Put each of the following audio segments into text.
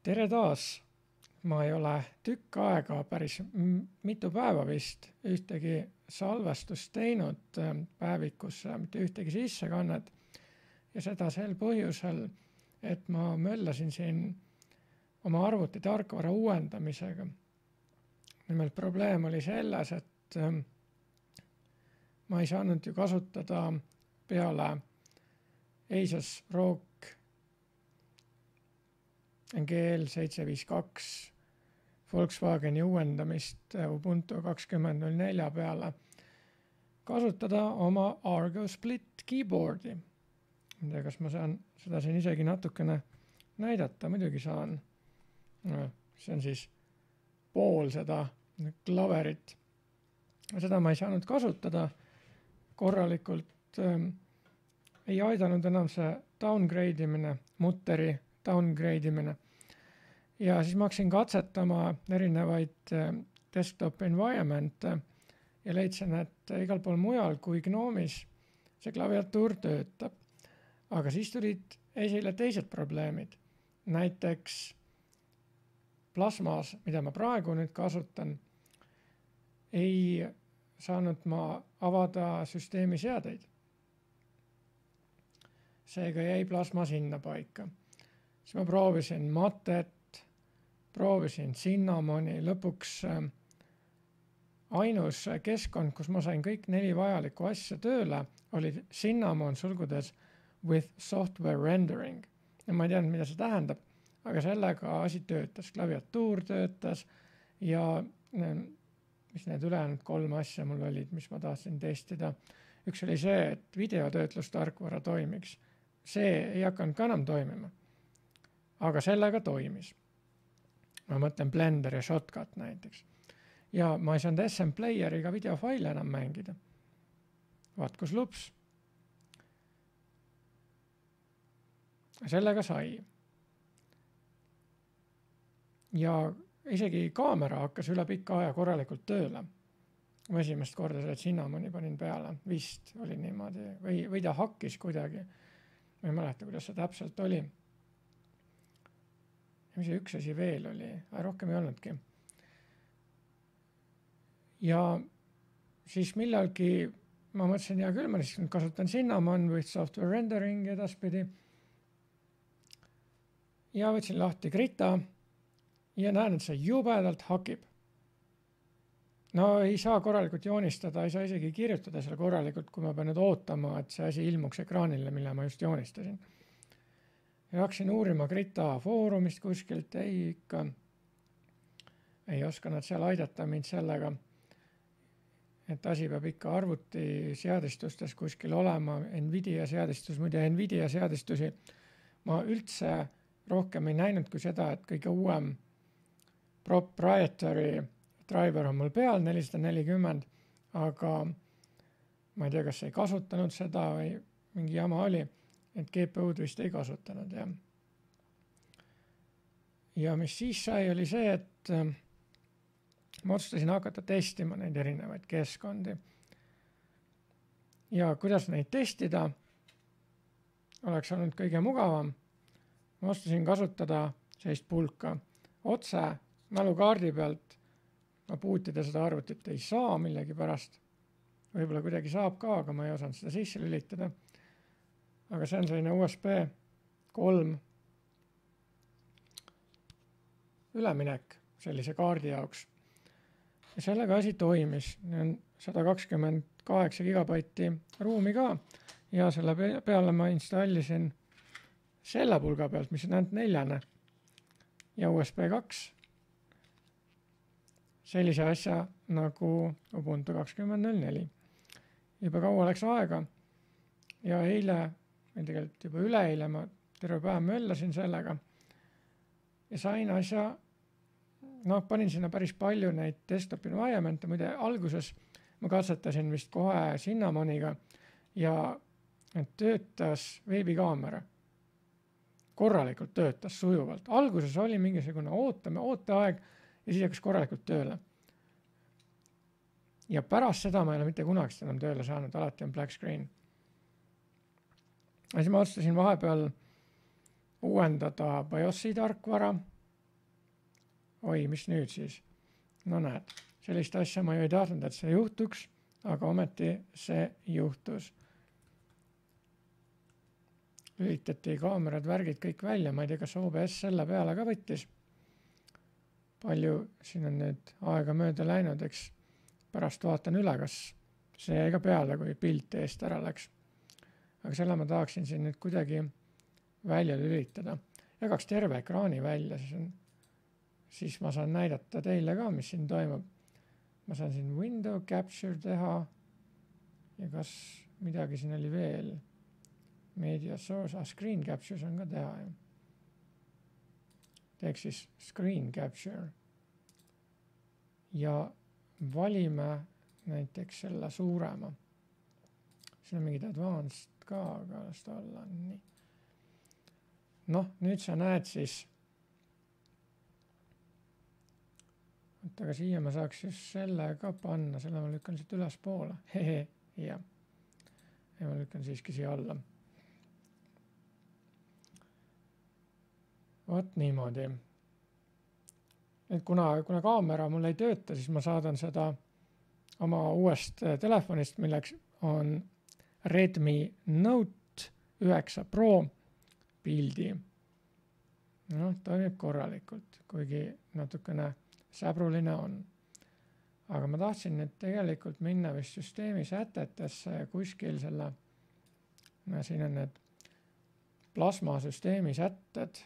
Tere taas! Ma ei ole tükk aega päris mitu päeva vist ühtegi salvestust teinud päevikusse, mitte ühtegi sissekannet ja seda sel põhjusel, et ma möllasin siin oma arvuti tarkvara uuendamisega. Nimelt probleem oli selles, et ma ei saanud ju kasutada peale Asus ROG GL752 Volkswageni uuendamist Ubuntu 20.04 peale kasutada oma Argo Split keyboardi. Ma tea, kas ma saan seda siin isegi natukene näidata, muidugi saan. See on siis pool seda klaverit. Seda ma ei saanud kasutada korralikult. Ei aidanud enam see downgrade imine, muteri downgrade imine. Ja siis ma hakkasin katsetama erinevaid desktop environment'e ja leidsin, et igal pool mujal kui GNOME'is see klaviatuur töötab. Aga siis tulid esile teised probleemid. Näiteks Plasmas, mida ma praegu nüüd kasutan, ei saanud ma avada süsteemi seadeid. Seega jäi Plasma sinna paika. Siis ma proovisin Matet, proovisin Cinnamoni, lõpuks ainus keskkond, kus ma sain kõik 4 vajalikku asja tööle, oli Cinnamon sulgudes with software rendering. Ja ma ei teadnud, mida see tähendab, aga sellega asi töötas, klaviatuur töötas ja mis need ülejäänud 3 asja mul olid, mis ma tahtsin testida. Üks oli see, et videotöötlustarkvara toimiks. See ei hakanud ka enam toimima, aga sellega toimis. Ma mõtlen Blender ja Shotcut näiteks. Ja ma ei saanud SM Playeriga videofaile enam mängida. Vaat kus lups. Sellega sai. Ja isegi kaamera hakkas üle pikka aja korralikult tööle. Ma esimest korda selle Cinnamoni panin peale. Vist oli niimoodi. Või ta hakkis kuidagi. Ma ei mäleta, kuidas see täpselt oli. Ja mis see üks asi veel oli? Rohkem ei olnudki. Ja siis millalgi ma mõtlesin, ja küll ma lihtsalt kasutan Cinnamon with software rendering edaspidi. Ja võtsin lahti Krita ja näen, et see jubedalt hakib. No ei saa korralikult joonistada, ei saa isegi kirjutada selle korralikult, kui ma pean nüüd ootama, et see asi ilmuks ekraanile, mille ma just joonistasin. Ja hakkasin uurima Krita foorumist kuskilt, ei oska nad seal aidata mind sellega, et asi peab ikka arvuti seadistustes kuskil olema, Nvidia seadistus, muide Nvidia seadistusi ma üldse rohkem ei näinud kui seda, et kõige uuem proprietary driver on mul peal 440, aga ma ei tea, kas ei kasutanud seda või mingi jama oli, et GPU-d vist ei kasutanud. Ja mis siis sai, oli see, et ma otsustasin hakata testima neid erinevaid keskkondi. Ja kuidas neid testida oleks olnud kõige mugavam. Ma otsustasin kasutada sellist pulka otse mälukaardi pealt. Ma bootida seda arvutit ei saa millegi pärast. Võib-olla kuidagi saab ka, aga ma ei osanud seda sisse lülitada. Aga see on selline USB 3 üleminek sellise kaardi jaoks. Ja sellega asi toimis. 128 gigabaiti ruumi ka ja selle peale ma installisin selle pulga pealt, mis on ainult 4 ja USB 2. Sellise asja nagu Ubuntu 20.04. Juba kaua läks aega ja eile, tegelikult juba üleeile ma terve päev möllasin sellega ja sain asja, panin sinna päris palju neid desktop environment'e, muide alguses ma katsetasin vist kohe Cinnamoniga ja töötas veebikaamera. Korralikult töötas sujuvalt. Alguses oli mingisugune ooteaeg ja siis hakkas korralikult tööle. Ja pärast seda ma ei ole mitte kunagi enam tööle saanud, alati on black screen. Ja siis ma otsustasin vahepeal uuendada BIOSi tarkvara oi, mis nüüd siis? No näed, sellist asja ma ju ei tahtnud, et see juhtuks, aga ometi see juhtus. Lülitati kaamerad, värgid kõik välja, ma ei tea, kas OBS selle peale ka võttis. Palju siin on nüüd aega mööda läinud, eks pärast vaatan üle, kas see jäi ka peale, kui pilt eest ära läks. Aga selle ma tahaksin siin nüüd kuidagi välja lülitada. Jagaks terve ekraani välja, siis ma saan näidata teile ka, mis siin toimub. Ma saan siin window capture teha ja kas midagi siin oli veel. Media source, screen capture on ka teha. Teeks siis screen capture ja valime näiteks selle suurema. Siin on mingid advanced ka, aga las ta olla nii. Noh, nüüd sa näed siis, aga siia ma saaks just selle ka panna, selle ma lükkan siit üles poole. Hehe, ja ma lükkan siiski siia alla. Vot niimoodi. Et kuna kaamera mul ei tööta, siis ma saadan seda oma uuest telefonist, milleks on Redmi Note 9 Pro pildi. Noh, toimib korralikult, kuigi natukene säbruline on. Aga ma tahtsin nüüd tegelikult minna vist süsteemi sätetesse ja kuskil selle, siin on need plasmasüsteemi sätted.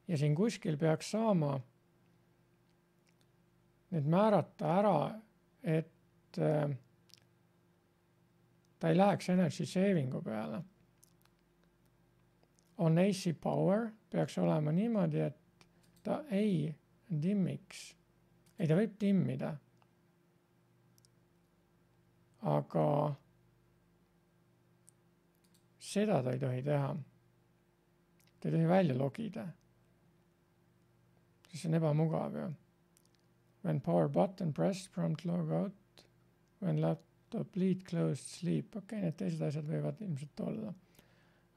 Ja siin kuskil peaks saama nüüd määrata ära, et ta ei läheks energy savingu peale. On AC power peaks olema niimoodi, et ta ei dimmiks. Ei, ta võib dimmida. Aga seda ta ei tohi teha. Ta ei tohi välja logida. See on ebamugav ju. When power button pressed, prompt log out. When laptop lead closed, sleep. Okei, need teised asjad võivad ilmselt olla.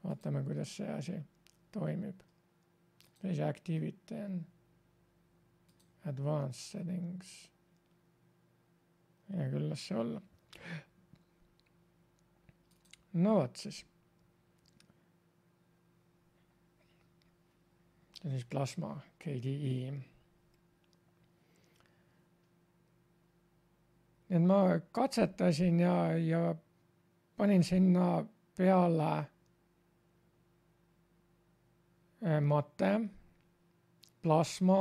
Vaatame, kuidas see asi toimib. Please activity and advanced settings. Ja küll las see olla. No võt siis. Ja siis plasma KDE. Nii et ma katsetasin ja panin sinna peale mate, plasma.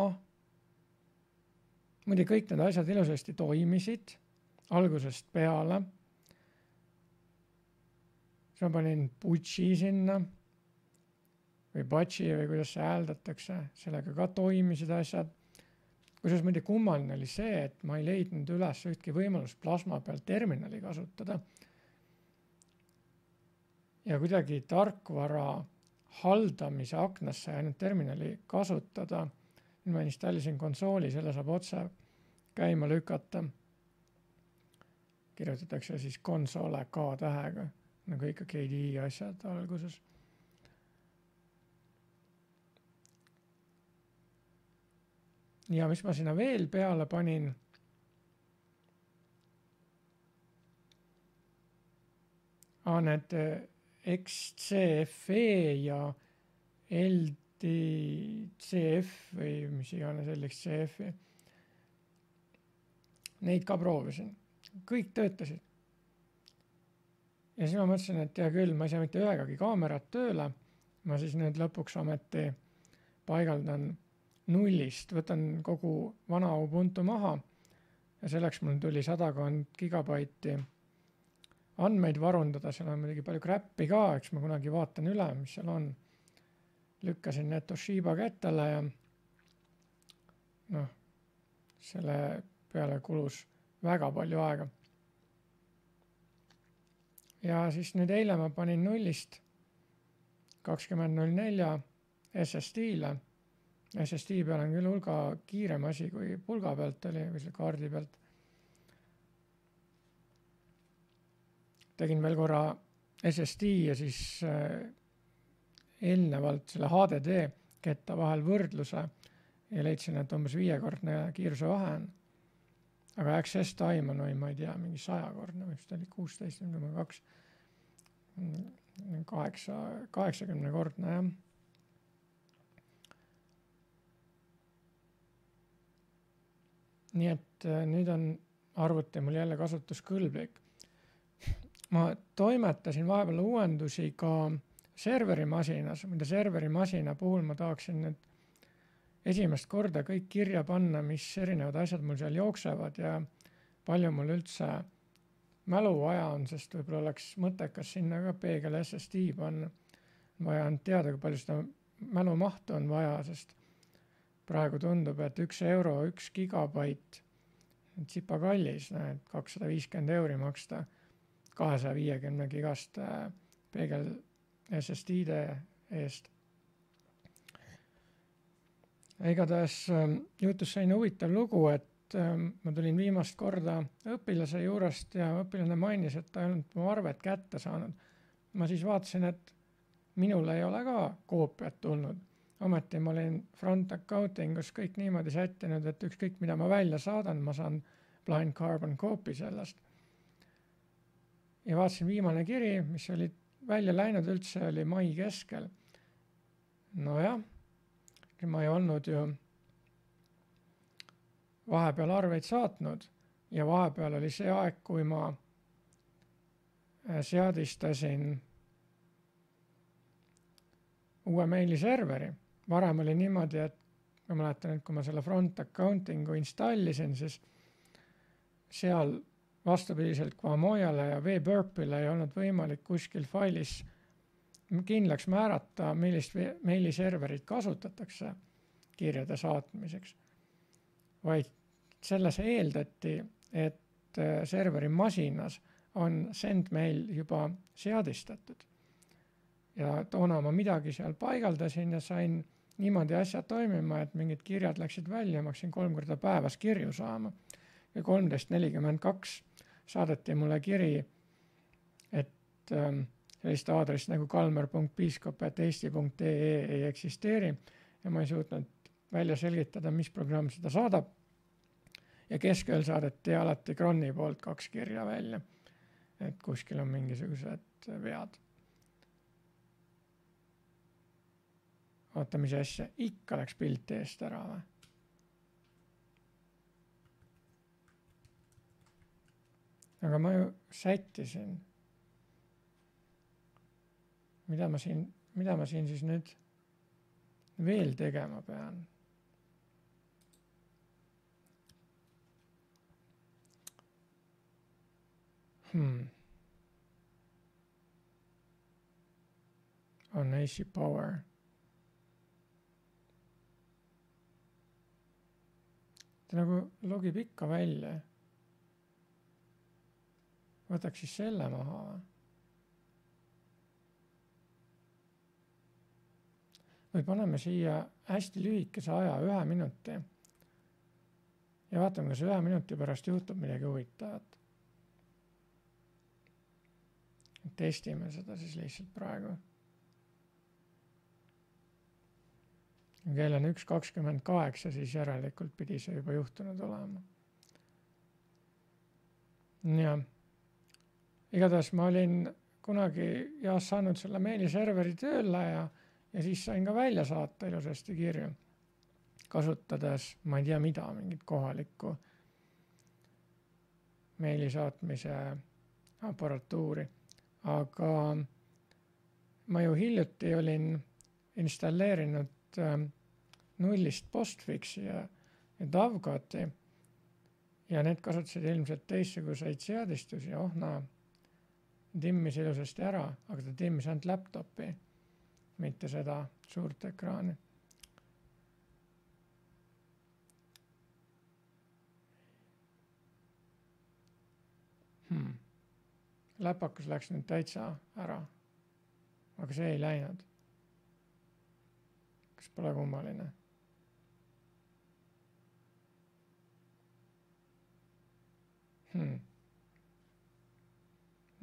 Muidu kõik need asjad ilusasti toimisid algusest peale. Siis ma panin Butchi sinna või Batši või kuidas see hääldatakse, sellega ka toimisid asjad. Kusjuures muidu kummaline oli see, et ma ei leidnud üles ühtki võimalust plasma peal terminali kasutada. Ja kuidagi tarkvara haldamise aknasse ainult terminali kasutada. Nüüd ma installisin konsooli, selle saab otse käima lükata. Kirjutatakse siis konsole K-tähega, nagu ikka KDE asjad alguses. Ja mis ma sinna veel peale panin, need XCFE ja LDCF või mis iganes LXCF-i. Neid ka proovisin. Kõik töötasid. Ja siis ma mõtlesin, et hea küll, ma ei saa mitte ühegagi kaamerat tööle. Ma siis nüüd lõpuks ometi paigaldan nullist, võtan kogu vana Ubuntu maha ja selleks mul tuli 100 gigabaiti andmeid varundada, seal on muidugi palju crappi ka, eks ma kunagi vaatan üle, mis seal on. Lükkasin need Toshiba kättele ja selle peale kulus väga palju aega. Ja siis nüüd eile ma panin nullist 20.04 SSD-le. SSD peal on küll hulga kiirem asi kui pulga pealt oli või selle kaardi pealt. Tegin veel korra SSD ja siis eelnevalt selle HDD ketta vahel võrdluse ja leidsin, et umbes 5-kordne kiiruse vahe on. Aga access time on, ma ei tea, mingi 100-kordne, vist oli 16,2, 80-kordne, jah. Nii et nüüd on arvuti mul jälle kasutuskõlblik. Ma toimetasin vahepeal uuendusi ka serverimasinas, mida serverimasina puhul ma tahaksin nüüd esimest korda kõik kirja panna, mis erinevad asjad mul seal jooksevad ja palju mul üldse mälu vaja on, sest võib-olla oleks mõttekas sinna ka peegel SSD panna. Vaja on teada, kui palju seda mälumahtu on vaja, sest praegu tundub, et €1, 1 gigabait, tsipa kallis, 250 € maksta 250 gigast peegel SSD-de eest. Igatahes juhtus selline huvitav lugu, et ma tulin viimast korda õpilase juurest ja õpilane mainis, et ta ei olnud mu arvet kätte saanud. Ma siis vaatasin, et minul ei ole ka koopiat tulnud. Ometi ma olin front accountingus kõik niimoodi sättinud, et ükskõik mida ma välja saadan, ma saan blind carbon copy sellest. Ja vaatasin viimane kiri, mis oli välja läinud üldse, oli mai keskel. No jah, ma ei olnud ju vahepeal arveid saatnud ja vahepeal oli see aeg, kui ma seadistasin uue meiliserveri. Varem oli niimoodi, et ma mäletan, et kui ma selle front accountingu installisin, siis seal vastupidiselt Quamojale ja WebURPile ei olnud võimalik kuskil failis kindlaks määrata, millist meiliserverit kasutatakse kirjade saatmiseks. Vaid selles eeldati, et serveri masinas on sendmail juba seadistatud. Ja toona ma midagi seal paigaldasin ja sain niimoodi asjad toimima, et mingid kirjad läksid välja, ma hakkasin 3 korda päevas kirju saama. Ja 13.42 saadeti mulle kiri, et sellist aadressi nagu kalmer.piiskop@eesti.ee ei eksisteeri ja ma ei suutnud välja selgitada, mis programm seda saadab. Ja keskööl saadeti alati Kronni poolt 2 kirja välja, et kuskil on mingisugused vead. Vaata, mis asja, ikka läks pilt eest ära või? Aga ma ju sättisin. Mida ma siin siis nüüd veel tegema pean? On AC Power. Ta nagu logib ikka välja. Võtaks siis selle maha või? Või paneme siia hästi lühikese aja, 1 minuti. Ja vaatame, kas 1 minuti pärast juhtub midagi huvitavat. Testime seda siis lihtsalt praegu. Kell on 1:28, siis järelikult pidi see juba juhtunud olema. Ja igatahes ma olin kunagi saanud selle meiliserveri tööle ja siis sain ka välja saata ilusasti kirju, kasutades, ma ei tea mida, mingit kohalikku meili saatmise aparatuuri. Aga ma ju hiljuti olin installeerinud nullist Postfixi ja Davgoti ja need kasutasid ilmselt teistsuguseid seadistusi. Timmis ilusasti ära, aga ta timmis ainult laptopi, mitte seda suurt ekraani. Läpakas läks nüüd täitsa ära, aga see ei läinud. Kas pole kummaline?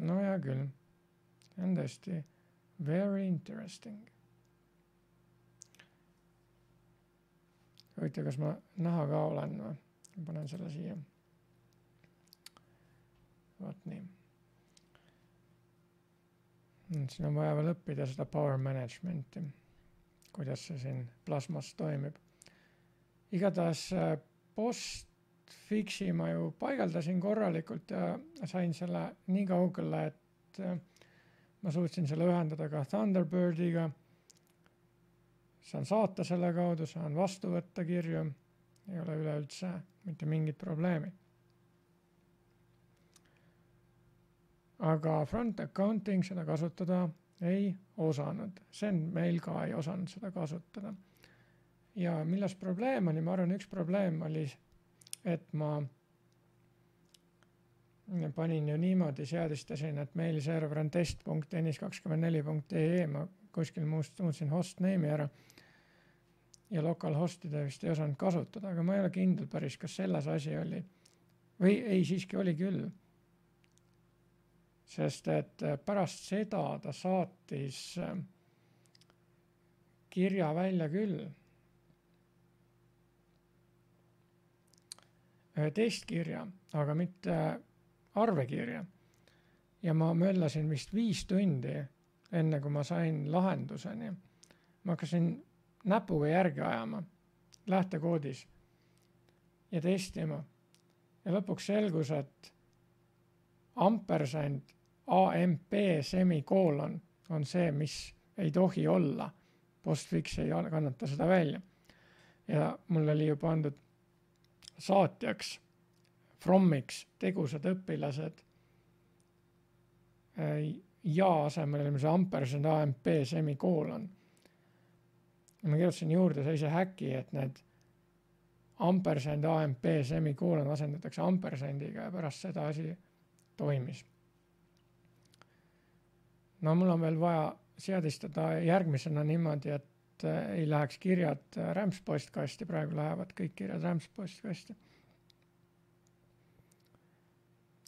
No hea küll. On tõesti very interesting. huvitav, kas ma näha ka olen või? Ma panen selle siia. Vaat nii. Siin on vaja veel õppida seda power managementi, kuidas see siin plasmas toimib. Igatahes postfixi ma ju paigaldasin korralikult ja sain selle nii kaugele, et ma suutsin selle ühendada ka Thunderbirdiga. Saan saata selle kaudu, saan vastu võtta kirju, ei ole üleüldse mitte mingit probleemi. Aga front accounting seda kasutada ei osanud. Sen meil ka ei osanud seda kasutada. Ja milles probleem oli? Ma arvan, üks probleem oli, et ma panin ju niimoodi, seadistasin, et meiliserver on test.tennis24.ee, ma kuskil muutsin hostname'i ära ja localhost'ide vist ei osanud kasutada, aga ma ei ole kindel päris, kas selles asi oli või ei, siiski oli küll. Sest et pärast seda ta saatis kirja välja küll. Testkirja, aga mitte arvekirja. Ja ma möllasin vist 5 tundi enne, kui ma sain lahenduseni. Ma hakkasin näpuga järgi ajama lähtekoodis ja testima. Ja lõpuks selgus, et ampersand AMP semikolon on see, mis ei tohi olla. Postfix ei kannata seda välja. Ja mul oli ju pandud saatjaks, fromiks tegusad õpilased ja asemel oli see ampersand AMP semikolon. Ja ma kirjutasin juurde sellise häki, et need ampersand AMP semikolon asendatakse ampersandiga ja pärast seda asi toimis. No mul on veel vaja seadistada järgmisena niimoodi, et ei läheks kirjad rämpspostkasti, praegu lähevad kõik kirjad rämpspostkasti.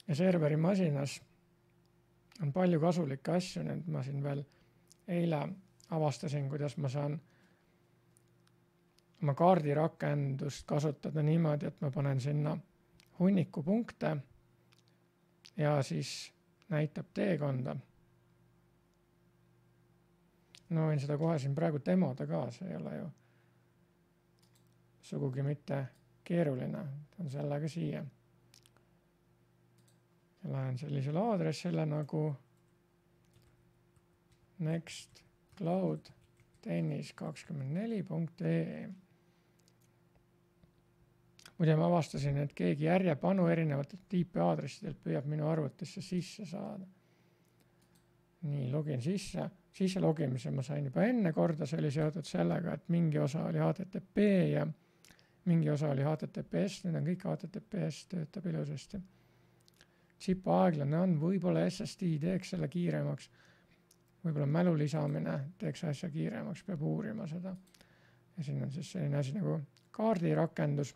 Ja serveri masinas on palju kasulikke asju, nüüd ma siin veel eile avastasin, kuidas ma saan oma kaardirakendust kasutada niimoodi, et ma panen sinna hunniku punkte ja siis näitab teekonda. No võin seda kohe siin praegu demoda ka, see ei ole ju sugugi mitte keeruline. Ta on sellega siia. Ja lähen sellisele aadressile nagu nextcloudtennis24.ee. Muide ma avastasin, et keegi järjepanu erinevatelt IP-aadressidelt püüab minu arvutisse sisse saada. Nii, login sisse. Sisse logimise ma sain juba enne korda, see oli seotud sellega, et mingi osa oli HTTP ja mingi osa oli HTTPS, nüüd on kõik HTTPS, töötab ilusasti. Chip aeglane on, võib-olla SSD teeks selle kiiremaks, võib-olla mälu lisamine teeks asja kiiremaks, peab uurima seda. Ja siin on siis selline asi nagu kaardirakendus.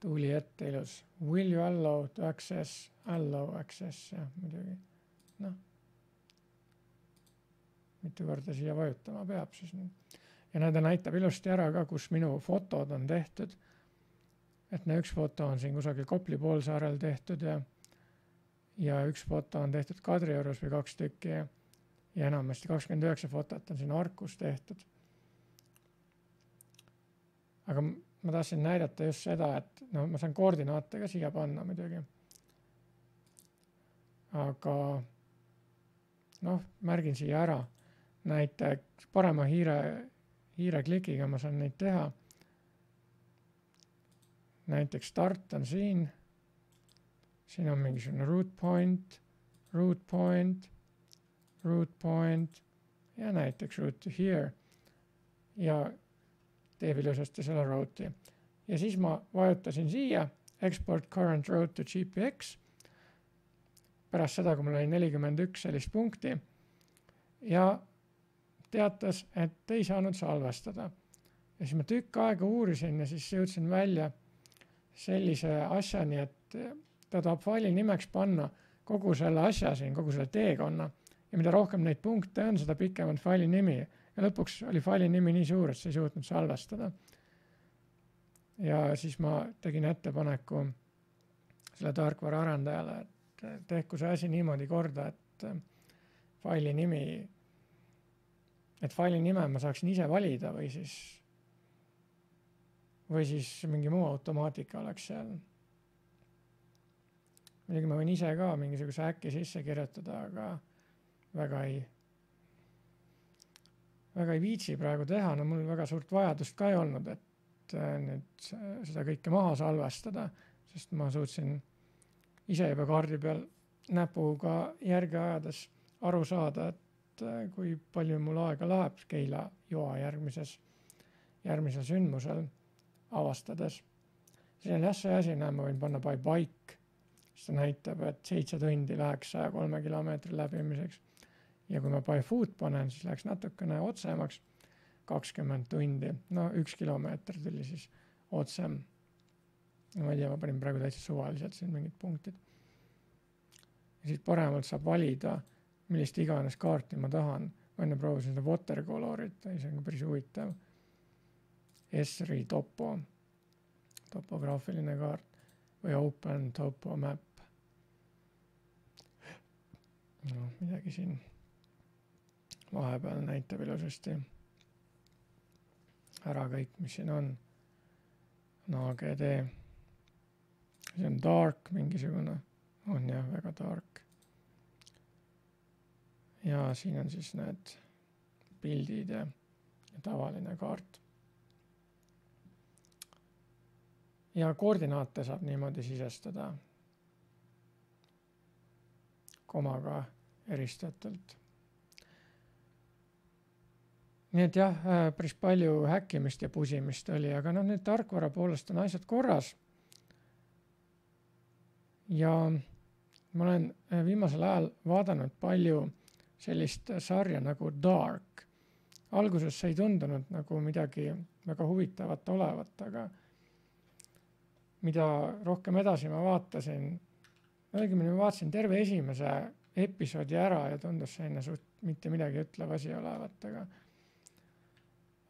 Tuli ette ilus. Will you allow to access? Allow access, jah, muidugi. No. Mitu korda siia vajutama peab siis nüüd. Ja näide näitab ilusti ära ka, kus minu fotod on tehtud. Et üks foto on siin kusagil Kopli poolsaarel tehtud ja üks foto on tehtud Kadriorus või 2 tükki ja enamasti 29 fotot on siin Arkus tehtud. Aga ma tahtsin näidata just seda, et no, ma saan koordinaate ka siia panna muidugi. Aga märgin siia ära. Näiteks parema hiire klikiga ma saan neid teha. Näiteks start on siin. Siin on mingisugune root point ja näiteks root to here ja teeb ilusasti selle route'i. Ja siis ma vajutasin siia export current route to GPX pärast seda, kui mul oli 41 sellist punkti ja teatas, et ei saanud salvestada. Ja siis ma tükk aega uurisin ja siis jõudsin välja sellise asjani, et ta tahab faili nimeks panna kogu selle asja siin, kogu selle teekonna ja mida rohkem neid punkte on, seda pikem on faili nimi. ja lõpuks oli faili nimi nii suur, et see ei suutnud salvestada. Ja siis ma tegin ettepaneku selle tarkvara arendajale, et tehku see asi niimoodi korda, et faili nime ma saaksin ise valida või siis mingi muu automaatika oleks seal. Muidugi ma võin ise ka mingisuguse äkki sisse kirjutada, aga väga ei viitsi praegu teha, no mul väga suurt vajadust ka ei olnud, et nüüd seda kõike maha salvestada, sest ma suutsin ise juba kaardi peal näpuga järgi ajades aru saada, et kui palju mul aega läheb Keila joa järgmisel sündmusel avastades. See on jah see asi, ma võin panna by bike, see näitab, et 7 tundi läheks 103 kilomeetri läbimiseks. Ja kui ma by foot panen, siis läheks natukene otsemaks 20 tundi. No 1 kilomeeter tuli siis otsem. Ma ei tea, ma panin praegu täitsa suvaliselt siin mingid punktid. Ja siis paremalt saab valida, millist iganes kaarti ma tahan. Ma enne proovisin seda watercolorit, see on päris huvitav. S3 topograafiline kaart või open topo map. No, midagi siin vahepeal näitab ilusasti ära kõik, mis siin on. AGD. See on dark mingisugune. On jah, väga dark. Ja siin on siis need pildid ja tavaline kaart. Ja koordinaate saab niimoodi sisestada komaga eristatult. Nii et jah, päris palju häkkimist ja pusimist oli, aga nüüd tarkvara poolest on asjad korras. Ja ma olen viimasel ajal vaadanud palju sellist sarja nagu Dark. Alguses see ei tundunud nagu midagi väga huvitavat olevat, aga mida rohkem edasi ma vaatasin, õigemini ma vaatasin terve esimese episoodi ära ja tundus selline suht mitte midagi ütlev asi olevat,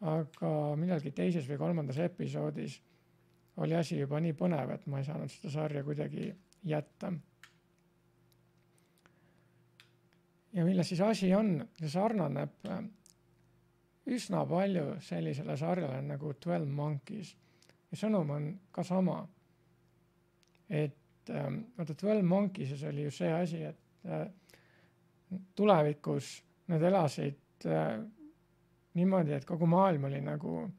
aga millalgi teises või 3. episoodis oli asi juba nii põnev, et ma ei saanud seda sarja kuidagi jätta. Ja milles siis asi on, see sarnaneb üsna palju sellisele sarjale nagu 12 Monkeys. Ja sõnum on ka sama. Et 12 Monkeys oli ju see asi, et tulevikus nad elasid niimoodi, et kogu maailm oli nagu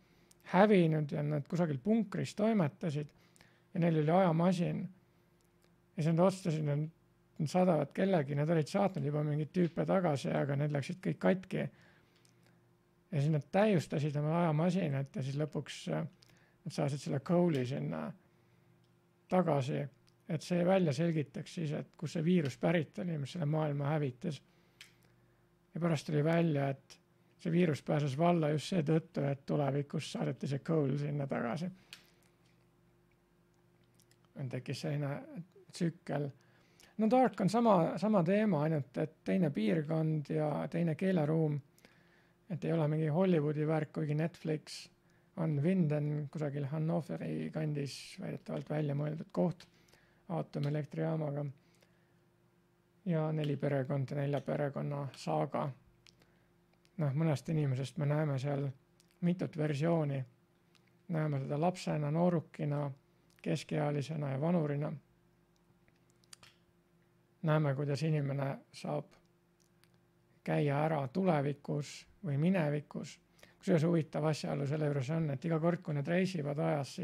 hävinud ja nad kusagil punkris toimetasid ja neil oli ajamasin. Ja siis nad otsustasid, et nad saadavad kellegi, nad olid saatnud juba mingid tüüpe tagasi, aga need läksid kõik katki. Ja siis nad täiustasid oma ajamasinat ja siis lõpuks nad saasid selle kooli sinna tagasi, et see välja selgitaks siis, et kus see viirus pärit oli, mis selle maailma hävitas. Ja pärast tuli välja, et see viirus pääses valla just see tõttu, et tulevikus saadeti see kool sinna tagasi. Tekkis selline tsükkel. No Dark on sama teema, ainult et teine piirkond ja teine keeleruum. Et ei ole mingi Hollywoodi värk, kuigi Netflix on Winden kusagil Hannoveri kandis väidetavalt välja mõeldud koht aatomilektrijaamaga. Ja 4 perekond ja 4 perekonna saaga. Mõnest inimesest me näeme seal mitut versiooni. Näeme seda lapsena, noorukina, keskealisena ja vanurina. Näeme, kuidas inimene saab käia ära tulevikus või minevikus. Kusjuures huvitav asjaolu selle juures on, et iga kord, kui nad reisivad ajas,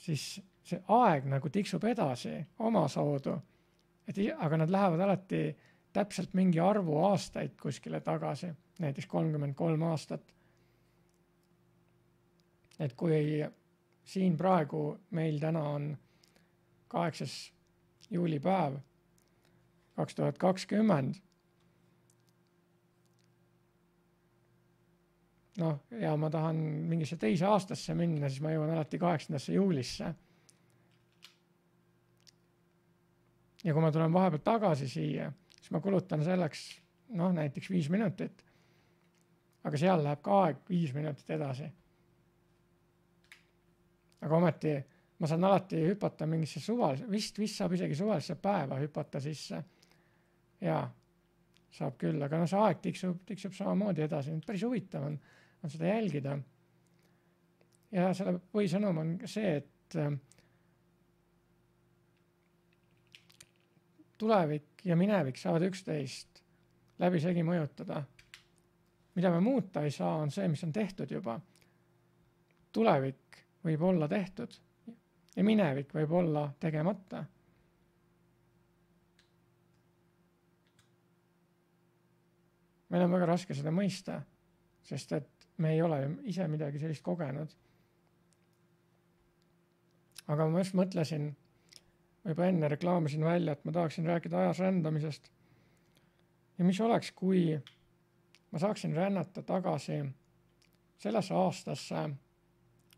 siis see aeg nagu tiksub edasi omasoodu. Aga nad lähevad alati täpselt mingi arvu aastaid kuskile tagasi, näiteks 33 aastat. Et kui siin praegu meil täna on 8. juulipäev 2020, ja ma tahan mingisse teise aastasse minna, siis ma jõuan alati 8. juulisse. Ja kui ma tulen vahepeal tagasi siia, siis ma kulutan selleks näiteks 5 minutit. aga seal läheb ka aeg 5 minutit edasi. Aga ometi ma saan alati hüpata mingisse suvalisse, vist saab isegi suvalisse päeva hüpata sisse. Jaa, saab küll, aga see aeg tiksub samamoodi edasi. Päris huvitav on seda jälgida. Ja selle põhisõnum on see, et tulevik ja minevik saavad üksteist läbi segi mõjutada. Mida me muuta ei saa, on see, mis on tehtud juba. Tulevik võib olla tehtud ja minevik võib olla tegemata. Meil on väga raske seda mõista, sest et me ei ole ise midagi sellist kogenud. Aga ma just mõtlesin, juba enne reklaamisin välja, et ma tahaksin rääkida ajas rändamisest. Ja mis oleks, kui ma saaksin rännata tagasi sellesse aastasse,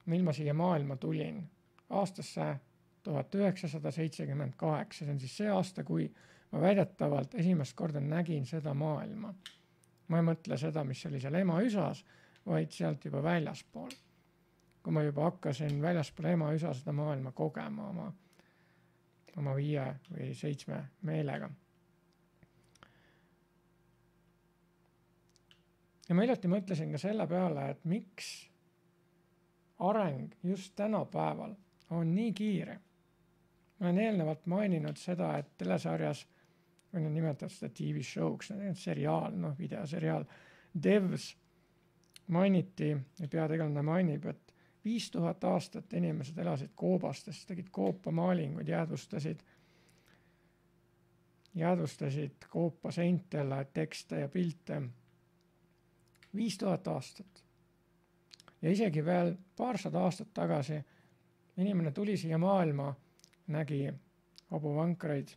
mil ma siia maailma tulin. Aastasse 1978. See on siis see aasta, kui ma väidetavalt esimest korda nägin seda maailma. Ma ei mõtle seda, mis oli seal ema üsas, vaid sealt juba väljaspool. Kui ma juba hakkasin väljaspool ema üsa seda maailma kogema oma 5 või 7 meelega. Ja ma hiljuti mõtlesin ka selle peale, et miks areng just tänapäeval on nii kiire. Ma olen eelnevalt maininud seda, et telesarjas, või nad nimetavad seda TV show'ks, seriaal, videoseriaal, Devs mainiti, ja peategelane mainib, et 5000 aastat inimesed elasid koobastes, tegid koopamaalinguid, jäädvustasid koopa seintele tekste ja pilte. 5000 aastat. Ja isegi veel paarsada aastat tagasi inimene tuli siia maailma, nägi hobuvankreid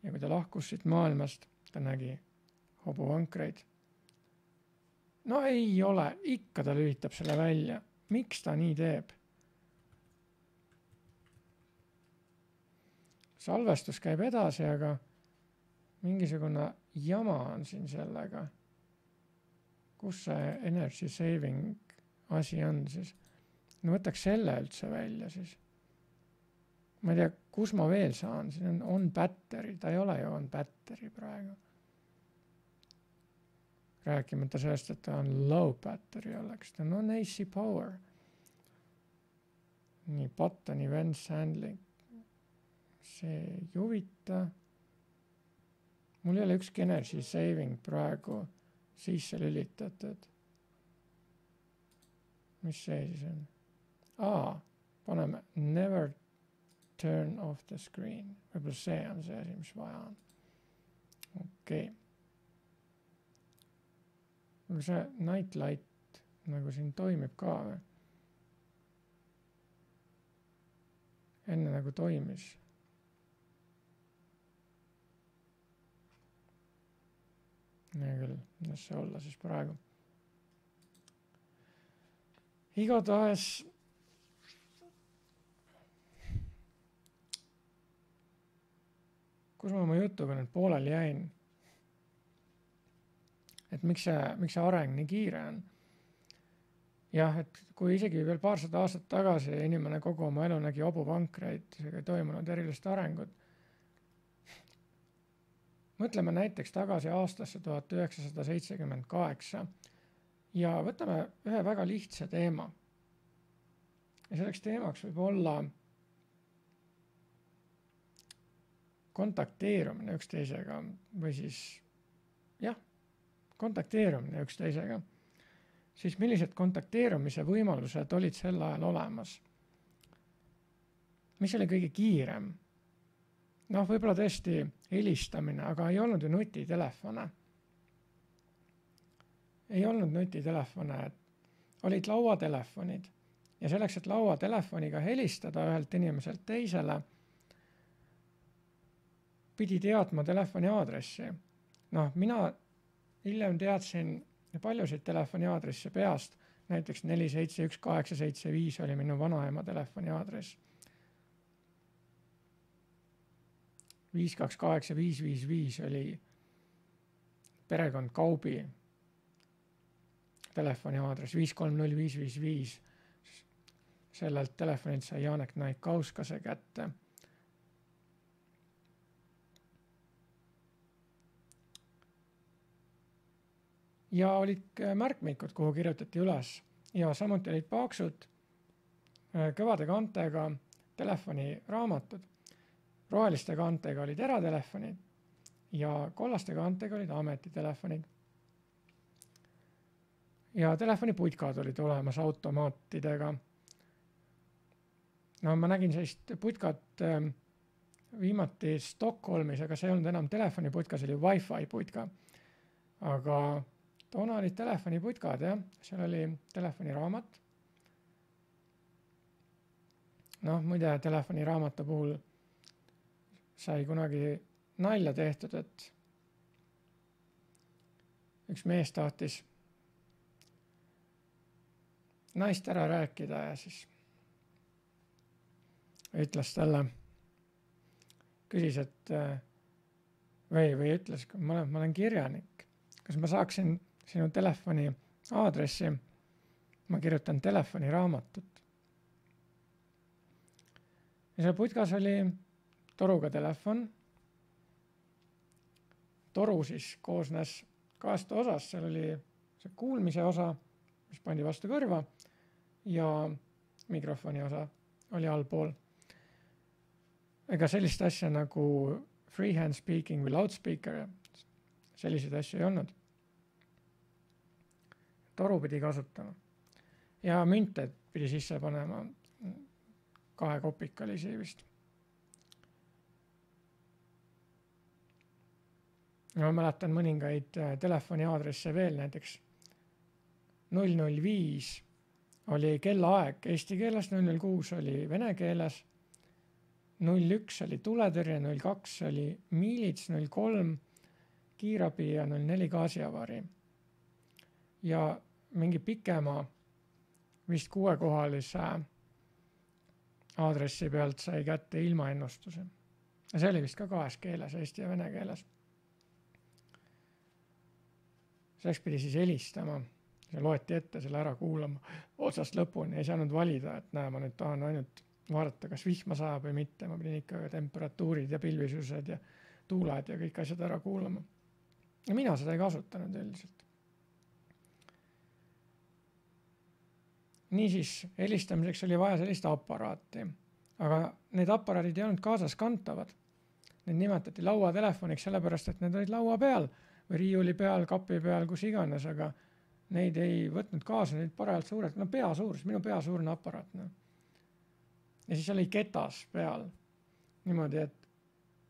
ja kui ta lahkus siit maailmast, ta nägi hobuvankreid. No ei ole, ikka ta lülitab selle välja. Miks ta nii teeb? Salvestus käib edasi, aga mingisugune jama on siin sellega. Kus see energy saving asi on siis? No võtaks selle üldse välja siis. Ma ei tea, kus ma veel saan, siin on battery, ta ei ole ju on battery praegu. Rääkimata sellest, et ta on low battery oleks, ta on AC power. Nii buttoni vents handling. See ei huvita. Mul ei ole ükski energy saving praegu sisse lülitatud. Mis see siis on? Paneme never turn off the screen. Võib-olla see on see asi, mis vaja on. Okei. Aga see night light nagu siin toimib ka või? Enne nagu toimis. Nii küll, mis see olla siis praegu. Igatahes kus ma oma jutuga nüüd pooleli jäin, et miks see areng nii kiire on. Jah, et kui isegi veel paarsada aastat tagasi inimene kogu oma elu nägi hobuvankreid, ei toimunud erilist arengut. Mõtleme näiteks tagasi aastasse 1978 ja võtame ühe väga lihtsa teema. Ja selleks teemaks võib olla kontakteerumine üksteisega või siis kontakteerumine üksteisega. Siis millised kontakteerumise võimalused olid sel ajal olemas? Mis oli kõige kiirem? Võib-olla tõesti helistamine, aga ei olnud ju nutitelefone. Ei olnud nutitelefone, olid lauatelefonid. Ja selleks, et lauatelefoniga helistada ühelt inimeselt teisele, pidi teadma telefoni aadressi. Mina hiljem teadsin paljusid telefoni aadresse peast, näiteks 471-875 oli minu vanaema telefoni aadress. 528-555 oli perekond Kaubi telefoni aadress 5305555. Sellelt telefonilt sai Janek Naikauskase kätte. Ja olid märkmikud, kuhu kirjutati üles ja samuti olid paksud kõvade kantega telefoniraamatud. Roheliste kantega olid eratelefonid ja kollaste kantega olid ametitelefonid. Ja telefoniputkad olid olemas automaatidega. No ma nägin sellist putkat viimati Stockholmis, aga see ei olnud enam telefoniputka, see oli Wi-Fi putka. Aga toona olid telefoniputkad, jah. Seal oli telefoniraamat. Muide, telefoniraamatu puhul sai kunagi nalja tehtud, et üks mees tahtis naist ära rääkida ja siis ütles talle, küsis, et või ütles, ma olen kirjanik, kas ma saaksin sinu telefoni aadressi, ma kirjutan telefoniraamatut. Ja seal putkas oli toruga telefon. Toru siis koosnes kahest osast, seal oli see kuulmise osa, mis pandi vastu kõrva ja mikrofoni osa oli allpool. Ega sellist asja nagu freehand speaking või loudspeaker, selliseid asju ei olnud. Toru pidi kasutama. Ja münte pidi sisse panema 2 kopikalisi vist. Ma mäletan mõningaid telefoni aadresse veel, näiteks 005 oli kellaaeg eesti keeles, 006 oli vene keeles, 01 oli tuletõrje, 02 oli miilits, 03 kiirabi ja 04 gaasiavari. Ja mingi pikema vist 6-kohalise aadressi pealt sai kätte ilmaennustuse. Ja see oli vist ka 2 keeles, eesti ja vene keeles. Selleks pidi siis helistama ja loeti ette selle ära kuulama otsast lõpuni. Ei saanud valida, et näe, ma nüüd tahan ainult vaadata, kas vihma sajab või mitte. Ma pidin ikka temperatuurid ja pilvisused ja tuuled ja kõik asjad ära kuulama. Ja mina seda ei kasutanud üldiselt. Niisiis, helistamiseks oli vaja sellist aparaati. Aga need aparaadid ei olnud kaasas kantavad. Need nimetati lauatelefoniks sellepärast, et need olid laua peal või riiuli peal, kapi peal, kus iganes, aga neid ei võtnud kaasa, neid parajalt suured, pea suurus, minu pea suurne aparaat. Ja siis oli ketas peal. Niimoodi, et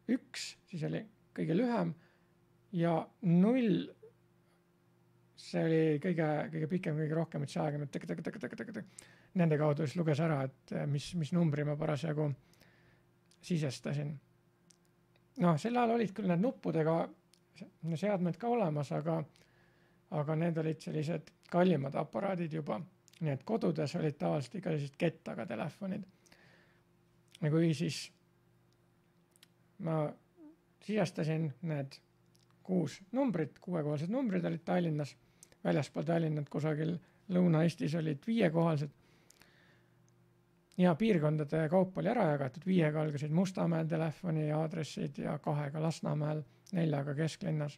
1 siis oli kõige lühem ja 0 see oli kõige pikem, kõige rohkem, et see aega nende kaudu siis luges ära, et mis numbri ma parasjagu sisestasin. Sel ajal olid küll need nuppudega seadmed ka olemas, aga need olid sellised kallimad aparaadid juba. Nii et kodudes olid tavaliselt ikka sellised kettaga telefonid. Ja kui siis ma sisestasin need 6 numbrit, 6-kohalised numbrid olid Tallinnas, väljaspool Tallinnat kusagil Lõuna-Eestis olid 5-kohalised. Ja piirkondade kaup oli ära jagatud, 5-ga algasid Mustamäel telefoni aadressid ja 2-ga Lasnamäel, 4-ga kesklinnas,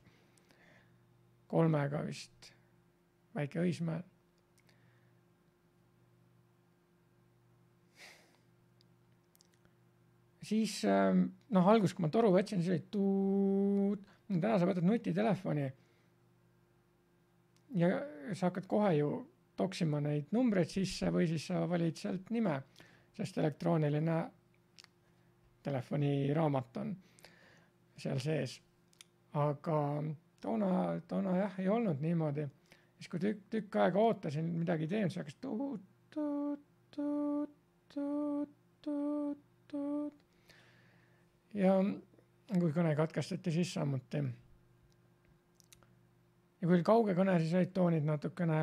3-ga vist Väike Õismäel. Siis algus, kui ma toru võtsin, siis oli tuud. Täna sa võtad nutitelefoni ja sa hakkad kohe ju toksima neid numbreid sisse või siis sa valid sealt nime, sest elektrooniline telefoniraamat on seal sees. Aga toona jah, ei olnud niimoodi. Siis kui tükk aega ootasin midagi teen, siis hakkas tuut. Ja kui kõne katkestati, siis samuti. Ja kui kauge kõne, siis olid toonid natukene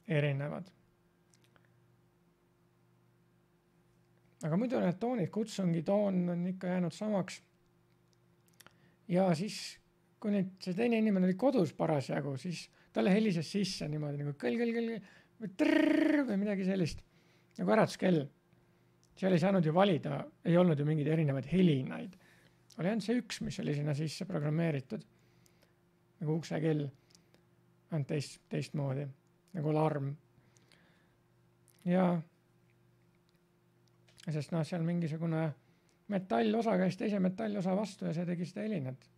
erinevad. Aga muidu need toonid, kutsungi toon on ikka jäänud samaks. Ja siis, kui nüüd see teine inimene oli kodus parasjagu, siis talle helises sisse niimoodi nagu kõll või trrrr või midagi sellist, nagu äratuskell. Seal ei saanud ju valida, ei olnud ju mingeid erinevaid helinaid. Oli ainult see üks, mis oli sinna sisse programmeeritud. Nagu uksekell, ainult teistmoodi, nagu alarm. Ja sest seal mingisugune metallosa käis teise metallosa vastu ja see tegi seda helinat.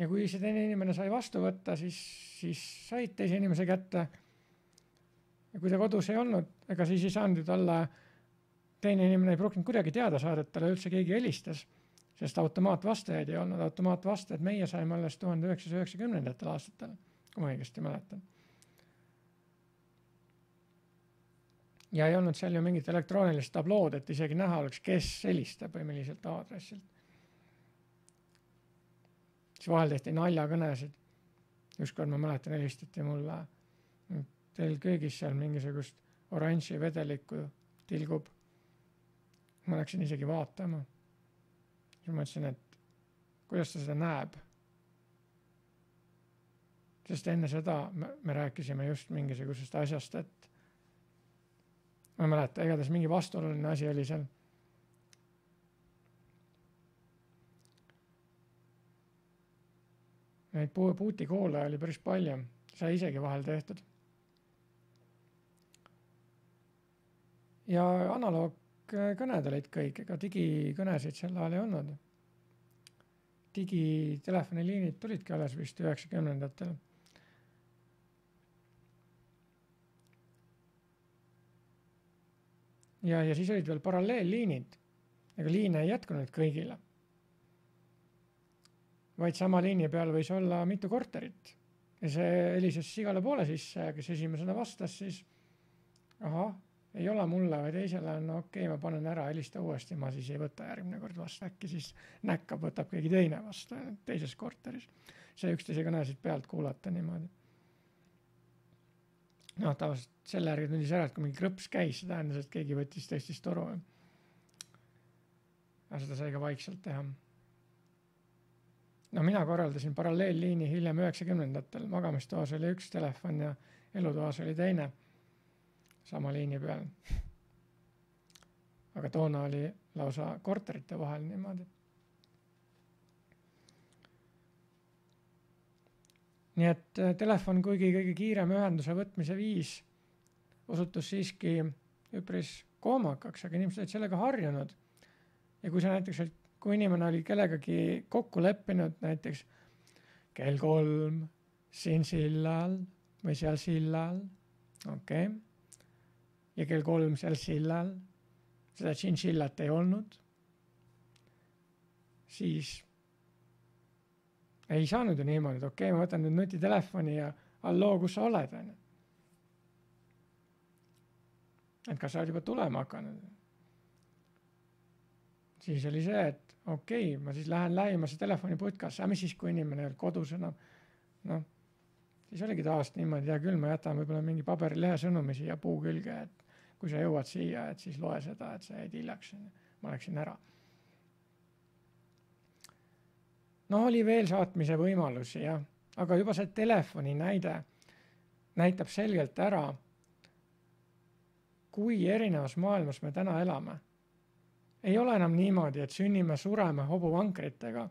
Ja kui see teine inimene sai vastu võtta, siis said teise inimese kätte. Ja kui ta kodus ei olnud, ega siis ei saanud ju talle, teine inimene ei pruukinud kuidagi teada saada, et talle üldse keegi helistas, sest automaatvastajaid ei olnud. Automaatvastajaid meie saime alles 1990. aastatel, kui ma õigesti mäletan. Ja ei olnud seal ju mingit elektroonilist tablood, et isegi näha oleks, kes helistab või milliselt aadressilt. Siis vahel tehti naljakõnesid. Ükskord ma mäletan, helistati mulle, teil köögis seal mingisugust oranži vedelikku tilgub. Ma läksin isegi vaatama. Siis ma mõtlesin, et kuidas ta seda näeb. Sest enne seda me rääkisime just mingisugusest asjast, et ma ei mäleta, igatahes mingi vastuoluline asi oli seal. Neid puutikoole oli päris palju, sai isegi vahel tehtud. Ja analoogkõned olid kõik, ega digikõnesid sel ajal ei olnud. Digitelefoniliinid tulidki alles vist 90-ndatel. Ja siis olid veel paralleelliinid, ega liine ei jätkunud kõigile. Vaid sama liini peal võis olla mitu korterit. Ja see helises igale poole sisse, kes esimesena vastas, siis ei ole mulle või teisele, no okei, ma panen ära, helista uuesti, ma siis ei võta järgmine kord vastu. Äkki siis näkkab, võtab keegi teine vastu teises korteris. See üksteise kõnesid pealt kuulata niimoodi. Tavaliselt selle järgi tundis ära, et kui mingi krõps käis, see tähendas, et keegi võttis teistist toru. Ja seda sai ka vaikselt teha. No mina korraldasin paralleelliini hiljem 90-ndatel. Magamistoas oli üks telefon ja elutoas oli teine sama liini peal. Aga toona oli lausa korterite vahel niimoodi. Nii et telefon, kuigi kõige kiirem ühenduse võtmise viis, osutus siiski üpris koomakaks, aga inimesed olid sellega harjunud. Ja kui sa näiteks, kui inimene oli kellegagi kokku leppinud, näiteks kell 3 siin sillal või seal sillal, okei. Ja kell 3 seal sillal, seda siin sillat ei olnud, siis ei saanud ju niimoodi, et okei, ma võtan nüüd nutitelefoni ja halloo, kus sa oled? Et kas sa oled juba tulema hakanud? Siis oli see, et okei, ma siis lähen lähimasse telefoniputkasse, mis siis, kui inimene ei olnud kodus enam. Siis oligi taast niimoodi, ja küll ma jätan võib-olla mingi paberilehe sõnumi siia puu külge, et kui sa jõuad siia, et siis loe seda, et sa jäid hiljaks, ma läksin ära. Oli veel saatmise võimalusi, jah. Aga juba see telefoni näide näitab selgelt ära, kui erinevas maailmas me täna elame. Ei ole enam niimoodi, et sünnime sureme hobuvankritega.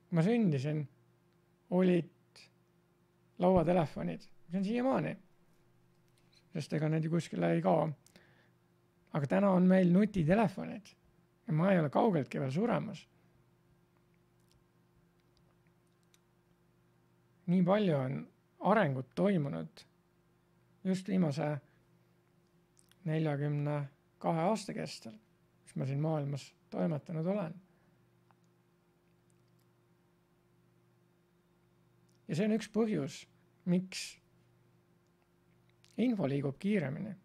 Kui ma sündisin, olid lauatelefonid. See on siiamaani, sest ega need kuskile ei kao. Aga täna on meil nutitelefonid ja ma ei ole kaugeltki veel suremas. Nii palju on arengut toimunud just viimase 42 aasta kestel, mis ma siin maailmas toimetanud olen. Ja see on üks põhjus, miks info liigub kiiremini.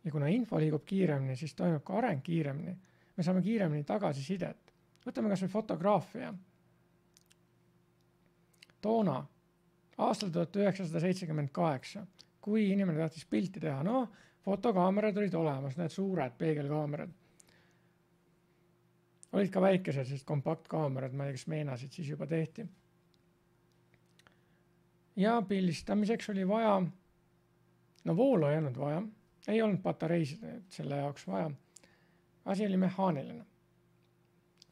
Ja kuna info liigub kiiremini, siis toimub ka areng kiiremini. Me saame kiiremini tagasisidet. Võtame kas või fotograafia. Toona, aastal 1978, kui inimene tahtis pilti teha, fotokaamerad olid olemas, need suured peegelkaamerad. olid ka väikesed, sest kompaktkaamerad, ma ei tea, kas meenasid, siis juba tehti. Ja pildistamiseks oli vaja, no voolu ei olnud vaja, ei olnud patareisid selle jaoks vaja. Asi oli mehaaniline.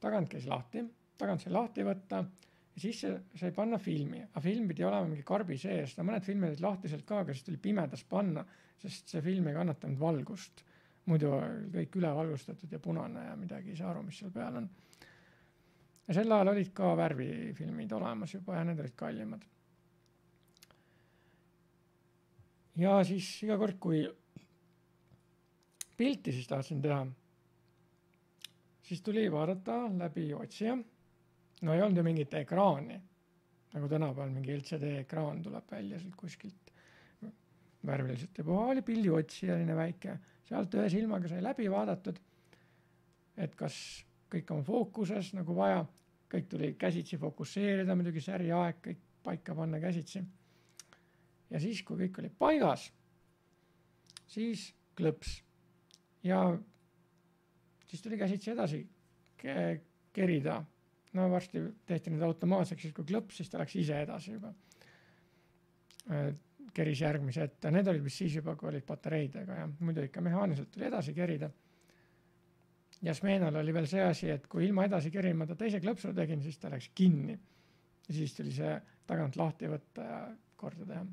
Tagant käis lahti, tagant sai lahti võtta ja siis sai panna filmi. Aga film pidi olema mingi karbi sees. Mõned filmid olid lahtiselt ka, aga siis tuli pimedas panna, sest see film ei kannatanud valgust. Muidu kõik üle valgustatud ja punane ja midagi ei saa aru, mis seal peal on. Ja sel ajal olid ka värvifilmid olemas juba ja need olid kallimad. Ja siis iga kord, kui pilti siis tahtsin teha, siis tuli vaadata läbi otsija. No ei olnud ju mingit ekraani, nagu tänapäeval mingi LCD ekraan tuleb välja sealt kuskilt värviliselt ja puha oli pildi otsijaline väike. Sealt ühe silmaga sai läbi vaadatud, et kas kõik on fookuses nagu vaja, kõik tuli käsitsi fokusseerida, muidugi säri aeg, kõik paika panna käsitsi. Ja siis, kui kõik oli paigas, siis klõps ja siis tuli käsitsi edasi kerida. No varsti tehti need automaatseks, siis kui klõps, siis ta läks ise edasi juba. Keris järgmise ette. Need olid vist siis juba, kui olid patareidega ja muidu ikka mehaaniliselt tuli edasi kerida. Ja Smeenal oli veel see asi, et kui ilma edasi kerimata teise klõpsu tegin, siis ta läks kinni. Ja siis tuli see tagant lahti võtta ja korda teha.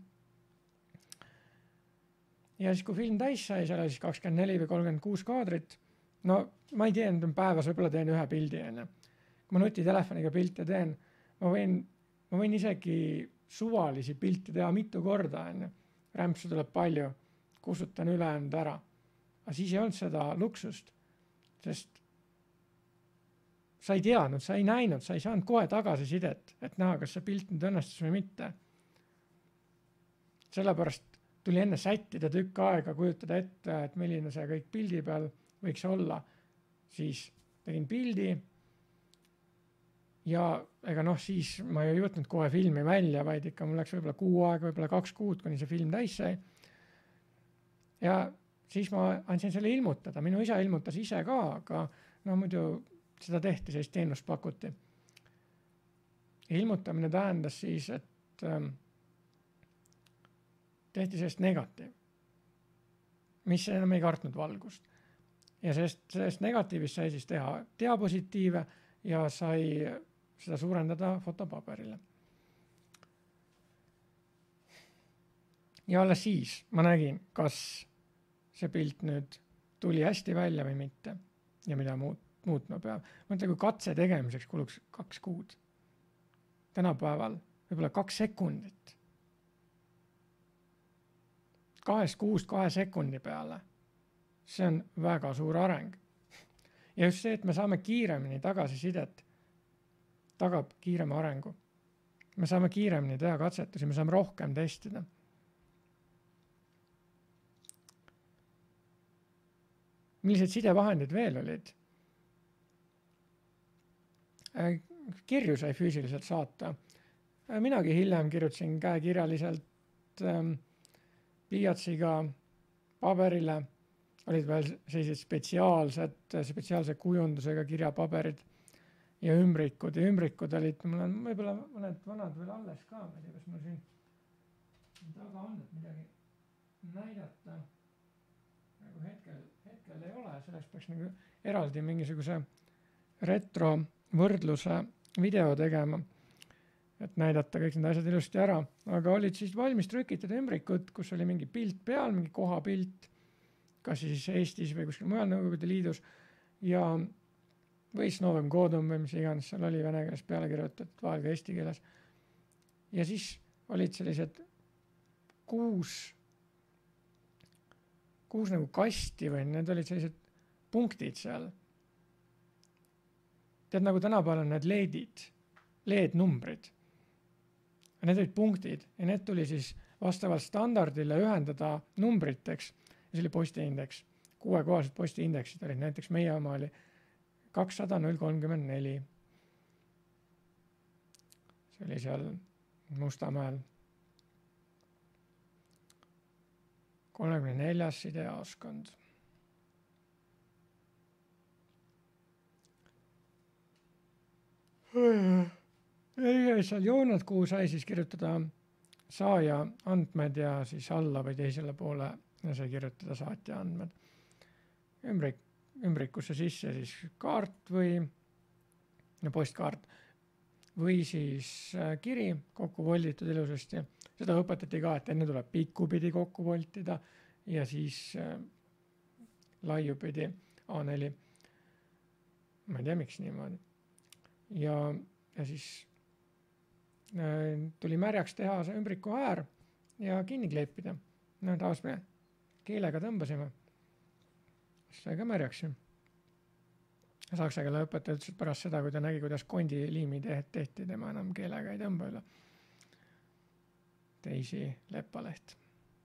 Ja siis kui film täis sai, seal oli siis 24 või 36 kaadrit. No ma ei tea, päevas võib-olla teen ühe pildi. Kui ma nutitelefoniga pilte teen, ma võin isegi suvalisi pilte teha mitu korda. Rämpsu tuleb palju, kustutan ülejäänud ära. Aga siis ei olnud seda luksust, sest sa ei teadnud, sa ei näinud, sa ei saanud kohe tagasisidet, et näha, kas see pilt nüüd õnnestus või mitte. Sellepärast tuli enne sättida tükk aega, kujutada ette, et milline see kõik pildi peal võiks olla. Siis tegin pildi ja ega siis ma ei võtnud kohe filmi välja, vaid ikka mul läks võib-olla kuu aega, võib-olla 2 kuud, kuni see film täis sai. Ja siis ma andsin selle ilmutada. Minu isa ilmutas ise ka, aga muidu seda tehti, sellist teenust pakuti. Ilmutamine tähendas siis, et tehti sellest negatiiv, mis enam ei kartnud valgust. Ja sellest negatiivist sai siis teha diapositiive ja sai seda suurendada fotopaberile. Ja alles siis ma nägin, kas see pilt nüüd tuli hästi välja või mitte ja mida muutma peab. Mõtle, kui katse tegemiseks kuluks 2 kuud. Tänapäeval võib-olla 2 sekundit. 2 kuust 2 sekundi peale. See on väga suur areng. Ja just see, et me saame kiiremini tagasisidet, tagab kiirema arengu. Me saame kiiremini teha katsetusi, me saame rohkem testida. Millised sidevahendid veel olid? Kirju sai füüsiliselt saata. Minagi hiljem kirjutasin käekirjaliselt pliiatsiga paberile, olid veel sellised spetsiaalse kujundusega kirjapaberid ja ümbrikud. Ja ümbrikud olid, mul on võib-olla mõned vanad veel alles ka, ma ei tea, kas mul siin taga on, et midagi näidata. Nagu hetkel ei ole, sellest peaks nagu eraldi mingisuguse retro võrdluse video tegema, et näidata kõik need asjad ilusti ära. Aga olid siis valmis trükitud ümbrikud, kus oli mingi pilt peal, mingi kohapilt, kas siis Eestis või kuskil mujal Nõukogude Liidus ja või Novem Godum või mis iganes, seal oli vene keeles peale kirjutatud, vahel ka eesti keeles. Ja siis olid sellised 6 nagu kasti või need olid sellised punktid seal. Tead, nagu tänapäeval on need LED-numbrid. Need olid punktid ja need tuli siis vastavalt standardile ühendada numbriteks. Ja see oli postiindeks. 6-kohalised postiindeksid olid, näiteks meie oma oli 200-034. See oli seal Mustamäel. 34. sidejaoskond. seal jooned, kuhu sai siis kirjutada saaja andmed ja siis alla või teisele poole sai kirjutada saatja andmed. Ümbrikusse sisse siis kaart või postkaart või siis kiri kokku volditud ilusasti. Seda õpetati ka, et enne tuleb pikkupidi kokku voltida ja siis laiupidi A4. Ma ei tea, miks niimoodi. Ja siis tuli märjaks teha see ümbriku äär ja kinni kleepida. No taas me keelega tõmbasime. Siis sai ka märjaks. Saksa keele õpetaja ütles, et pärast seda, kui ta nägi, kuidas kondiliimi tehti, tema enam keelega ei tõmba üle. Teisi Lepaleht,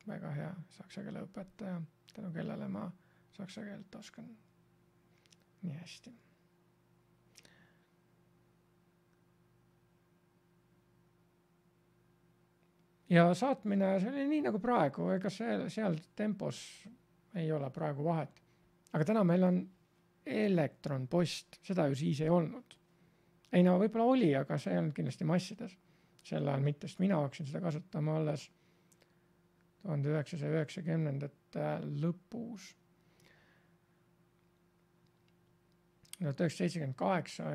väga hea saksa keele õpetaja, tänu kellele ma saksa keelt oskan nii hästi. Ja saatmine, see oli nii nagu praegu, ega seal tempos ei ole praegu vahet. Aga täna meil on elektronpost, seda ju siis ei olnud. Ei no võib-olla oli, aga see ei olnud kindlasti massides. Sel ajal mitte, sest mina hakkasin seda kasutama alles 1990-ndate lõpus. 1978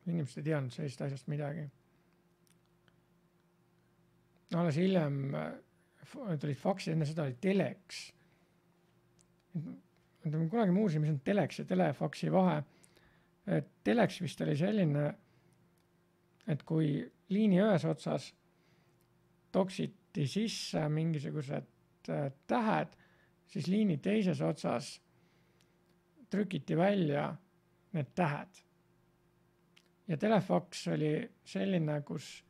inimesed ei teadnud sellist asjast midagi. Alles hiljem tulid faksid, enne seda oli teleks. Kunagi muusin, mis on teleks ja telefaksi vahe. Teleks vist oli selline, et kui liini ühes otsas toksiti sisse mingisugused tähed, siis liini teises otsas trükiti välja need tähed. Ja telefaks oli selline, kus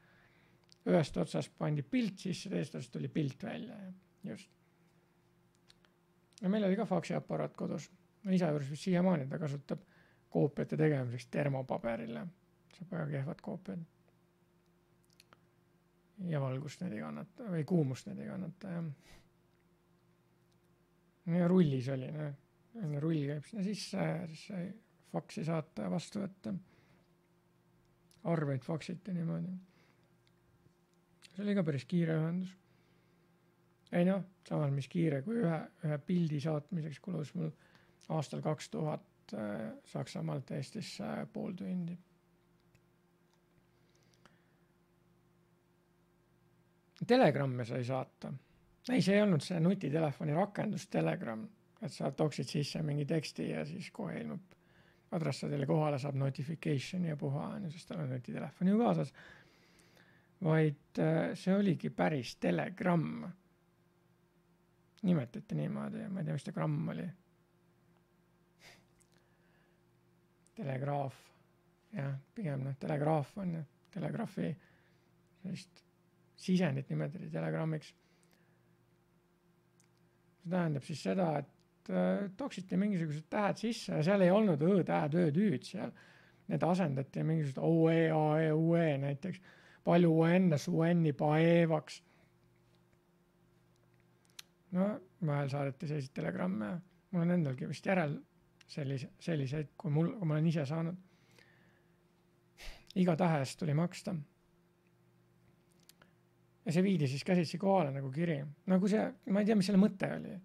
ühest otsast pandi pilt sisse, teisest otsast tuli pilt välja. Just. Ja meil oli ka faksiaparaat kodus. Isa juures vist siiamaani ta kasutab koopiate tegemiseks termopaberile. Saab väga kehvad koopiad. Ja valgust need ei kannata või kuumust need ei kannata. Ja rullis oli. Rull käib sinna sisse ja siis sai faksi saata ja vastu võtta. Arveid faksiti niimoodi. See oli ka päris kiire ühendus. Ei noh, samal mis kiire, kui ühe pildi saatmiseks kulus mul aastal 2000 Saksamaalt Eestisse pool tundi. Telegramme sai saata. Ei, see ei olnud see nutitelefoni rakendus Telegram, et sa toksid sisse mingi teksti ja siis kohe ilmub adressaadile kohale, saab notification ja puha, sest tal on nutitelefoni ju kaasas. Vaid see oligi päris telegramm. Nimetati niimoodi, ma ei tea, mis ta gramm oli. Telegraaf. Jah, pigem telegraaf on telegraafi sellist sisendit nimetati telegrammiks. See tähendab siis seda, et toksiti mingisugused tähed sisse ja seal ei olnud õ-tähed, õ-tüüd seal. Need asendati mingisugused OE, AE, UE näiteks. Palju UN, SUN-i paevaks. No, vahel saadeti selliseid telegramme. Mul on endalgi vist järel selliseid, kui ma olen ise saanud. Iga tähest tuli maksta. Ja see viidi siis käsitsi kohale nagu kiri. No kui see, ma ei tea, mis selle mõte oli.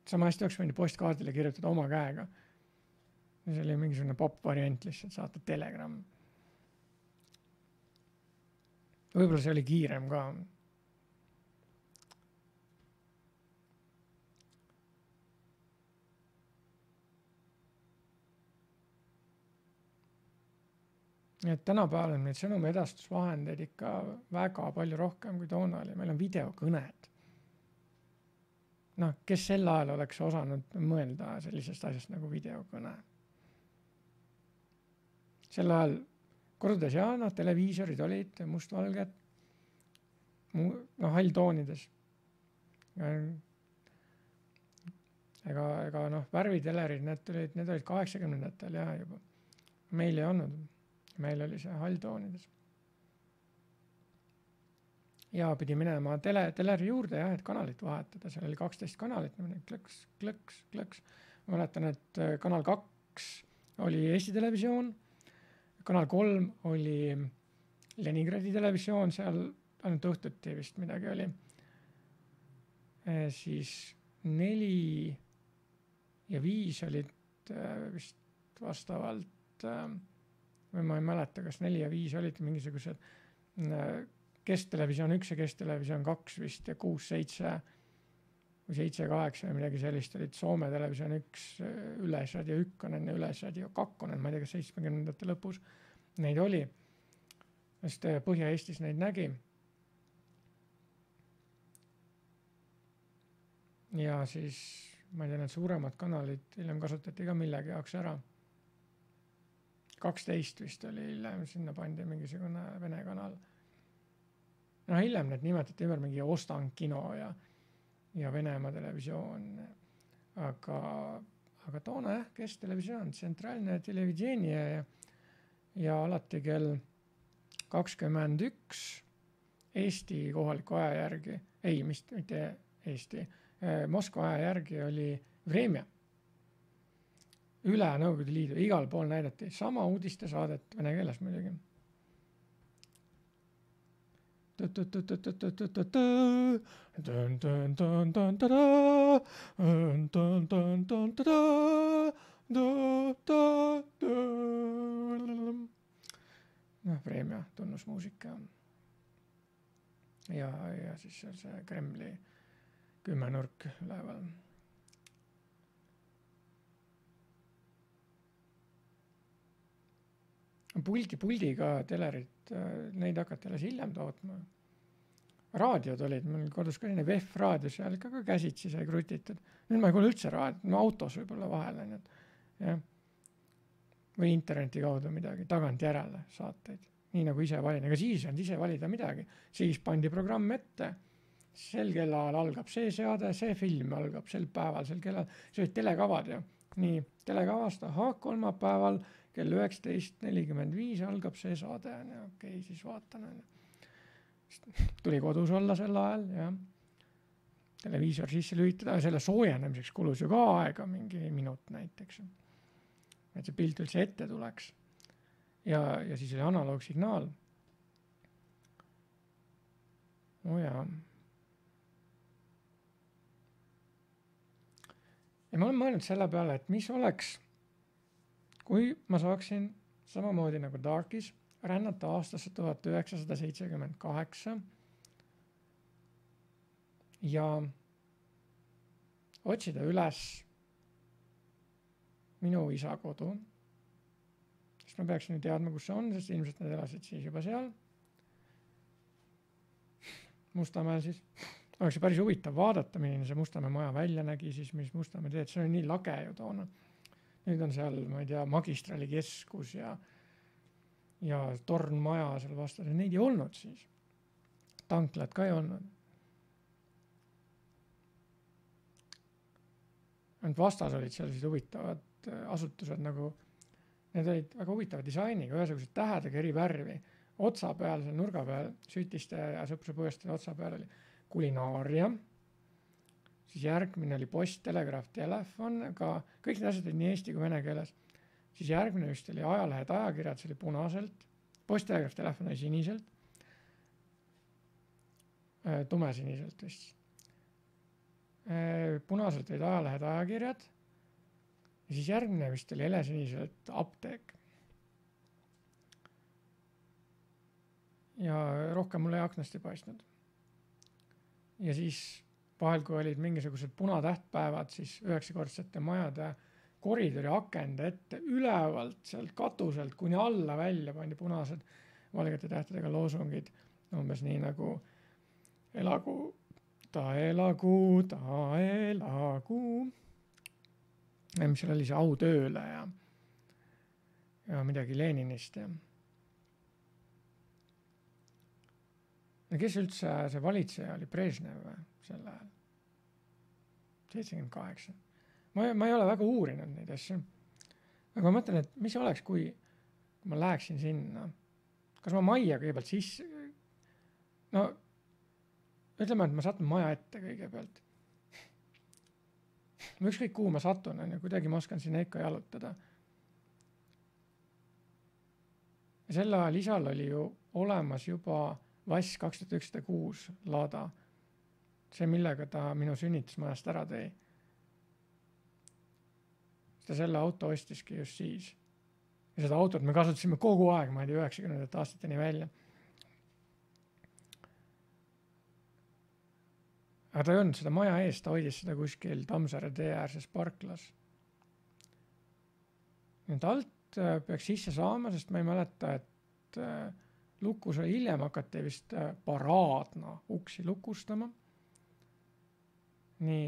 Sama hästi oleks võinud postkaardile kirjutada oma käega. Ja see oli mingisugune pop variant lihtsalt saata telegramm. Võib-olla see oli kiirem ka. Et tänapäeval on neid sõnumi edastusvahendeid ikka väga palju rohkem kui toona oli. Meil on videokõned. Noh, kes sel ajal oleks osanud mõelda sellisest asjast nagu videokõne? Sel ajal kordades televiisorid olid mustvalged, halltoonides. Ega värvitelerid, need olid 80-ndatel ja juba. Meil ei olnud. Meil oli see halltoonides. Ja pidi minema teleri juurde, et kanalit vahetada. Seal oli 12 kanalit, klõks. Ma mäletan, et kanal 2 oli Eesti Televisioon, Kanal 3 oli Leningradi televisioon, seal ainult õhtuti vist midagi oli. Siis 4 ja 5 olid vist vastavalt, või ma ei mäleta, kas 4 ja 5 olid mingisugused kesktelevisioon 1 ja kesktelevisioon 2 vist ja 6, 7 või 7, 8 ja midagi sellist olid Soome televisioon 1, Yleisradio 1 ja Yleisradio 2, ma ei tea, kas 70ndate lõpus neid oli, sest Põhja-Eestis neid nägi. Ja siis, ma ei tea, need suuremad kanalid hiljem kasutati ka millegi jaoks ära. 12 vist oli hiljem, sinna pandi mingisugune Vene kanal. No hiljem need nimetati ümber mingi Ostan kino ja Venemaa televisioon. Aga toona kesktelevisioon, tsentraalne televisioonija ja alati kell 21 Eesti kohaliku aja järgi, ei, mitte Eesti, Moskva aja järgi oli Vremja. Üle Nõukogude Liidu, igal pool näidati sama uudistesaadet vene keeles muidugi. Vremja tunnusmuusika ja siis see Kremli 10 nurk üleval. Puldiga telerit, neid hakati alles hiljem tootma. Raadiod olid, meil kodus ka selline VEF-raadio, seal ka käsitsi sai krutitud. Nüüd ma ei kuule üldse raadiot, no autos võib-olla vahel. Ja. Või interneti kaudu midagi, tagant järele saateid. Nii nagu ise valin, aga siis on ise valida midagi. Siis pandi programm ette, sel kellal algab see seade, see film algab sel päeval, sel kellal, see olid telekavad ju. Nii, telekavast, kolmapäeval kell 19.45 algab see saade, okei, siis vaatan. Tuli kodus olla sel ajal ja televiisor sisse lülitada, selle soojenemiseks kulus ju ka aega, mingi minut näiteks. Et see pilt üldse ette tuleks. Ja siis oli analoogsignaal. Ja ma olen mõelnud selle peale, et mis oleks, kui ma saaksin samamoodi nagu Darkis rännata aastasse 1978 ja otsida üles minu isa kodu, sest ma peaksin teadma, kus see on, sest ilmselt nad elasid siis juba seal. Mustamäel siis. Oleks päris huvitav vaadata, milline see Mustamäe maja välja nägi, siis mis Mustamäe teed, see on nii lage ju toona. Nüüd on seal, ma ei tea, magistrali keskus ja tornmaja seal vastas, neid ei olnud siis. Tanklad ka ei olnud. Need vastas olid sellised huvitavad asutused nagu, need olid väga huvitava disainiga, ühesugused tähedega eri värvi. Otsa peal, seal nurga peal, Sütiste ja Sõpruse puiestele otsa peal oli kulinaaria, siis järgmine oli post, telegraaf, telefon, aga kõik need asjad olid nii eesti kui vene keeles. Siis järgmine just oli ajalehed, ajakirjad, see oli punaselt, post, telegraaf, telefon oli siniselt, tumesiniselt vist. Punaselt olid ajalehed, ajakirjad ja siis järgmine vist oli helesiniselt apteek. Ja rohkem mulle aknast ei paistnud. Ja siis vahel, kui olid mingisugused punatähtpäevad, siis 9-kordsete majade koridori akende ette ülevalt sealt katuselt kuni alla välja pandi punased valgete tähtedega loosungid. Umbes nii nagu elagu, ta elagu, ta elagu. Mis seal oli see au tööle ja midagi Leninist ja kes üldse see valitseja oli Brežnev sel ajal? 78. Ma ei ole väga uurinud neid asju. Aga ma mõtlen, et mis oleks, kui ma läheksin sinna? Kas ma majja kõigepealt sisse? No, ütleme, et ma satun maja ette kõigepealt. Ükskõik kuhu ma satun, kuidagi ma oskan sinna ikka jalutada. ja sel ajal isal oli ju olemas juba Vass 2106 Lada. See, millega ta minu sünnitusmajast ära tõi. Ta selle auto ostiski just siis. Ja seda autot me kasutasime kogu aeg, ma ei tea, 90. aastateni välja. Aga ta ei olnud seda maja ees, ta hoidis seda kuskil Tammsaare tee äärses parklas. Nüüd alt peaks sisse saama, sest ma ei mäleta, et lukus oli hiljem hakati vist paraadna uksi lukustama. Nii,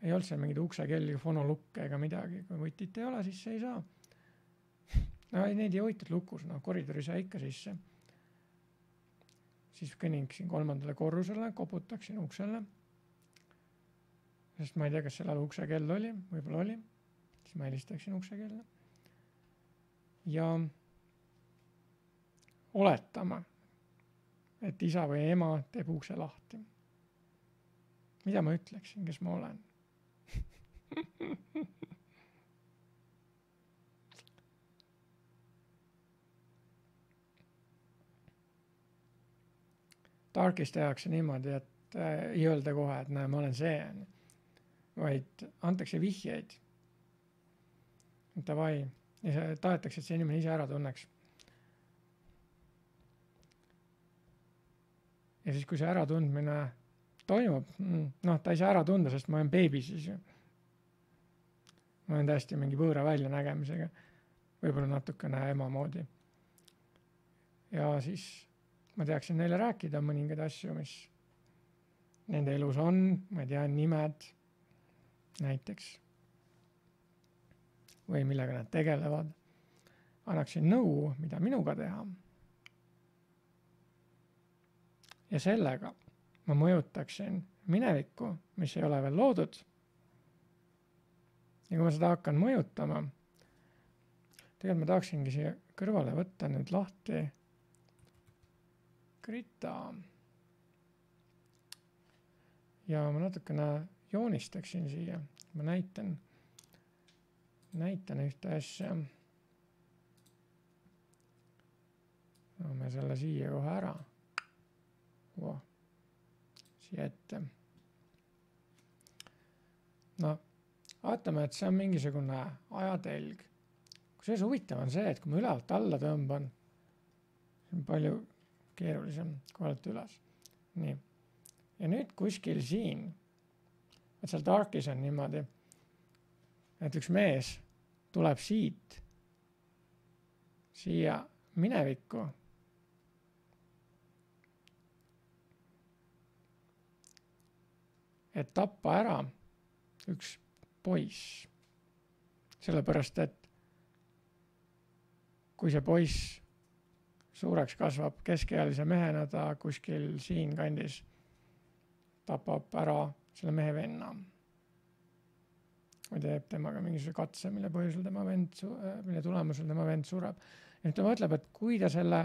ei olnud seal mingid uksekelli, fonolukke ega midagi. Kui võtit ei ole, siis ei saa. No neid ei hoitud lukus, koridori sai ikka sisse. Siis kõnniksin 3. korrusele, koputaksin uksele. Sest ma ei tea, kas sellal uksekell oli, võib-olla oli. Siis ma helistaksin uksekella. Ja oletama, et isa või ema teeb ukse lahti. Mida ma ütleksin, kes ma olen? Tarkis tehakse niimoodi, et ei öelda kohe, et näe, ma olen see, vaid antakse vihjeid. Tavai, ja tahetakse, et see inimene ise ära tunneks. Ja siis, kui see äratundmine toimub, ta ei saa ära tunda, sest ma olen beebi siis. Ma olen täiesti mingi võõra välja nägemisega, võib-olla natukene ema moodi. Ja siis ma teaksin neile rääkida mõningaid asju, mis nende elus on, ma ei tea, nimed näiteks või millega nad tegelevad. Annaksin nõu, mida minuga teha. Ja sellega ma mõjutaksin minevikku, mis ei ole veel loodud. Ja kui ma seda hakkan mõjutama, tegelikult ma tahaksingi siia kõrvale võtta nüüd lahti Krita. Ja ma natukene joonistaksin siia. Ma näitan ühte asja. Me selle siia kohe ära. Siia ette. Vaatame, et see on mingisugune ajatelg. Kusjuures huvitav on see, et kui ma ülevalt alla tõmban, see on palju keerulisem kui alt üles. Nii. Ja nüüd kuskil siin, et seal Darkis on niimoodi, et üks mees tuleb siit siia minevikku. Et tappa ära üks poiss. Sellepärast, et kui see poiss suureks kasvab keskealise mehena, ta kuskil siin kandis tapab ära selle mehe venna. Või teeb temaga mingisuguse katse, mille tulemusel tema vend sureb. Ja nüüd ta mõtleb, et kui ta selle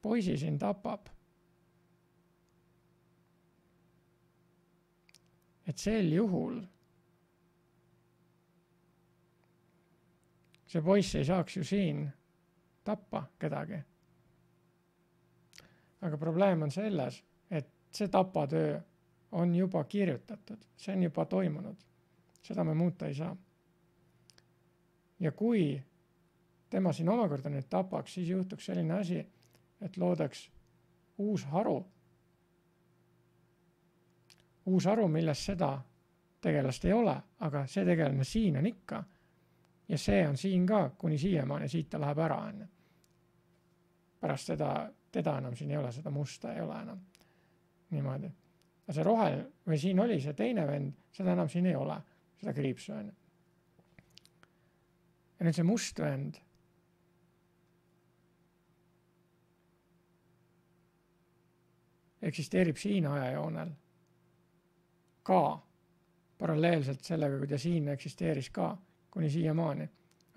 poisi siin tapab, et sel juhul see poiss ei saaks ju siin tappa kedagi. Aga probleem on selles, et see tapatöö on juba kirjutatud, see on juba toimunud. Seda me muuta ei saa. Ja kui tema siin omakorda nüüd tapaks, siis juhtuks selline asi, et loodaks uus haru. Uus haru, milles seda tegelast ei ole, aga see tegelane siin on ikka. Ja see on siin ka kuni siiamaani, siit ta läheb ära. Pärast teda enam siin ei ole, seda musta ei ole enam. Niimoodi. Ja see rohel, või siin oli see teine vend, seda enam siin ei ole, seda kriipsu on. Ja nüüd see must vend eksisteerib siin ajajoonel ka paralleelselt sellega, kui ta siin eksisteeris ka kuni siiamaani.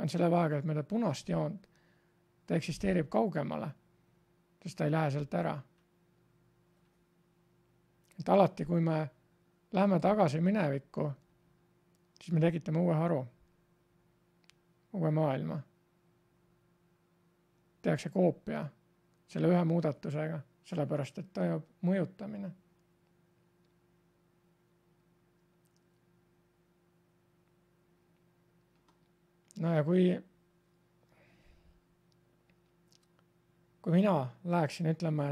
On selle vaega, et mööda punast joont ta eksisteerib kaugemale, sest ta ei lähe sealt ära. Et alati, kui me läheme tagasi minevikku, siis me tekitame uue haru, uue maailma. tehakse koopia selle ühe muudatusega, sellepärast et toimub mõjutamine. No ja kui mina läheksin ütlema,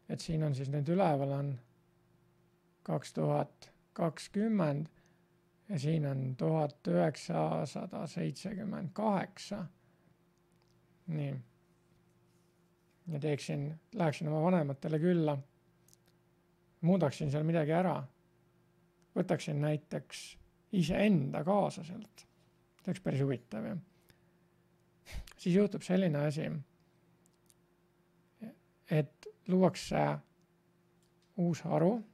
et siin on siis nüüd üleval on 2020 ja siin on 1978. Nii. Ja läheksin oma vanematele külla, muudaksin seal midagi ära, võtaksin näiteks iseenda kaasa sealt. See oleks päris huvitav. Ja siis juhtub selline asi, et luuakse uus haru.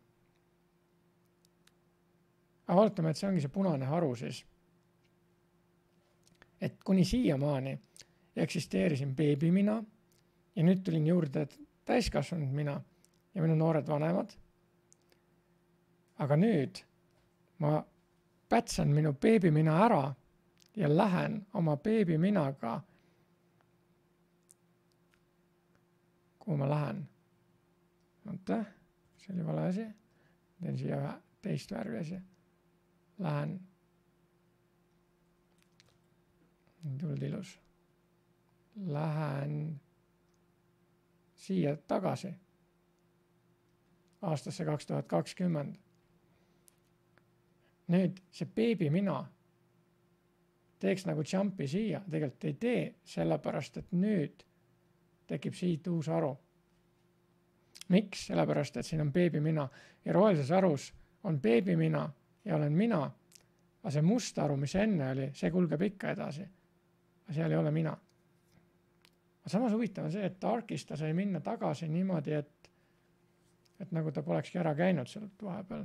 Aga vaatame, et see ongi see punane haru siis. Et kuni siiamaani eksisteerisin beebimina ja nüüd tulin juurde täiskasvanud mina ja minu noored vanemad. Aga nüüd ma pätsan minu beebimina ära ja lähen oma beebiminaga. Kuhu ma lähen? Oota, see oli vale asi. Teen siia teist värvi asi. Lähen. Tuld ilus. Lähen siia tagasi. Aastasse 2020. Nüüd see beebimina teeks nagu jumpi siia. Tegelikult ei tee, sellepärast et nüüd tekib siit uus haru. Miks? Sellepärast, et siin on beebimina ja rohelises harus on beebimina ja olen mina, aga see must haru, mis enne oli, see kulgeb ikka edasi. Aga seal ei ole mina. Aga samas huvitav on see, et Arkis ta sai minna tagasi niimoodi, et nagu ta polekski ära käinud sealt vahepeal.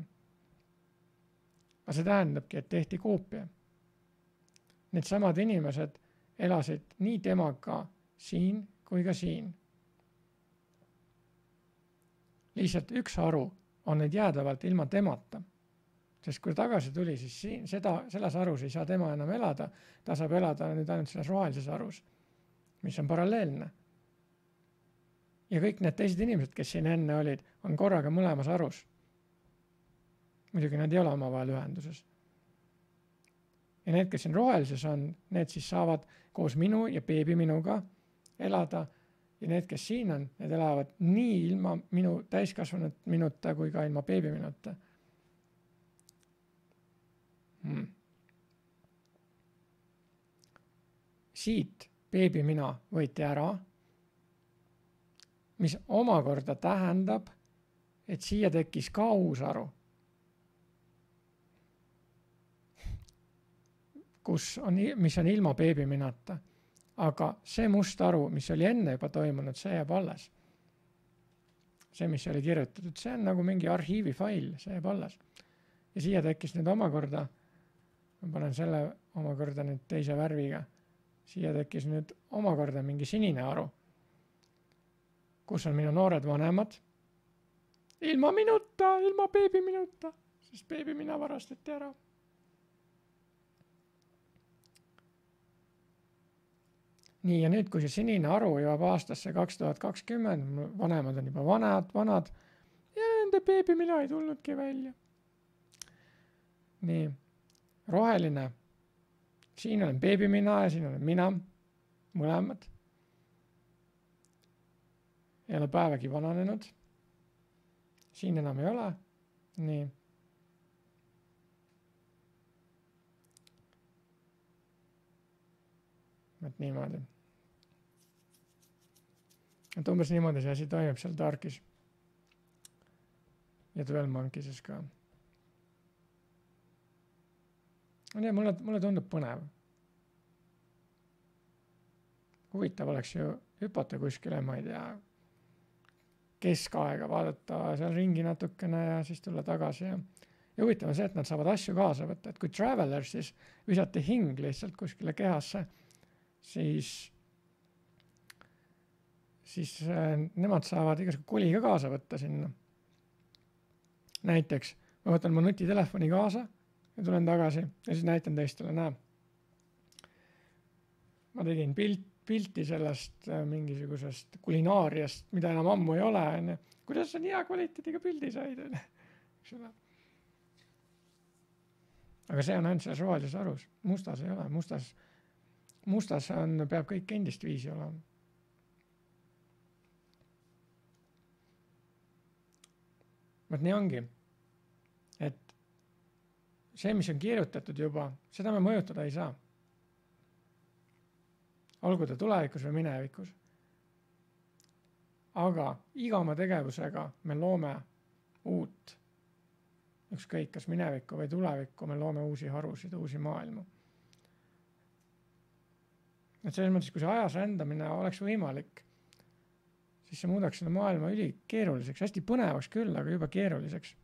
Aga see tähendabki, et tehti koopia. Need samad inimesed elasid nii temaga siin kui ka siin. Lihtsalt üks haru on neid jäädavalt ilma temata. Sest kui tagasi tuli, siis selles harus ei saa tema enam elada. Ta saab elada nüüd ainult selles rohelises harus, mis on paralleelne. Ja kõik need teised inimesed, kes siin enne olid, on korraga mõlemas harus. Muidugi nad ei ole omavahel ühenduses. Ja need, kes siin rohelises on, need siis saavad koos minu ja beebiminuga elada. Ja need, kes siin on, need elavad nii ilma minu täiskasvanud minuta kui ka ilma beebiminuta. Siit beebimina võeti ära, mis omakorda tähendab, et siia tekkis ka uus haru, mis on ilma beebiminata. Aga see must haru, mis oli enne juba toimunud, see jääb alles. See, mis oli kirjutatud, see on nagu mingi arhiivifail, see jääb alles. Ja siia tekkis nüüd omakorda, ma panen selle omakorda nüüd teise värviga, siia tekkis nüüd omakorda mingi sinine haru, kus on minu noored vanemad, ilma minuta, ilma beebiminuta, sest beebimina varastati ära. Nii, ja nüüd, kui see sinine haru jõuab aastasse 2020, vanemad on juba vanad ja nende beebimina ei tulnudki välja. Nii, roheline. Siin olen beebimina ja siin olen mina, mõlemad. Ei ole päevagi vananenud. Siin enam ei ole. Nii. Et niimoodi. Et umbes niimoodi see asi toimub seal Darkis. Ja 12 Monkeyses ka. Ja mulle tundub põnev. Huvitav oleks ju hüpata kuskile, ma ei tea, keskaega vaadata seal ringi natukene ja siis tulla tagasi. Ja huvitav on see, et nad saavad asju kaasa võtta. Et kui Traveler siis visati hing lihtsalt kuskile kehasse, siis nemad saavad igasugune koli ka kaasa võtta sinna. Näiteks ma võtan mu nutitelefoni kaasa ja tulen tagasi ja siis näitan teistele, näe. ma tegin pilti sellest mingisugusest kulinaariast, mida enam ammu ei ole, kuidas sa nii hea kvaliteediga pildi said, eks ole. Aga see on ainult selles rohelises arus, mustas ei ole, mustas peab kõik endist viisi olema. Võt nii ongi, et see, mis on kirjutatud juba, seda me mõjutada ei saa. Olgu ta tulevikus või minevikus. Aga iga oma tegevusega me loome uut, ükskõik kas minevikku või tulevikku, me loome uusi harusid, uusi maailma. Et selles mõttes, kui see ajas rändamine oleks võimalik, siis see muudaks selle maailma ülikeeruliseks, hästi põnevaks küll, aga juba keeruliseks.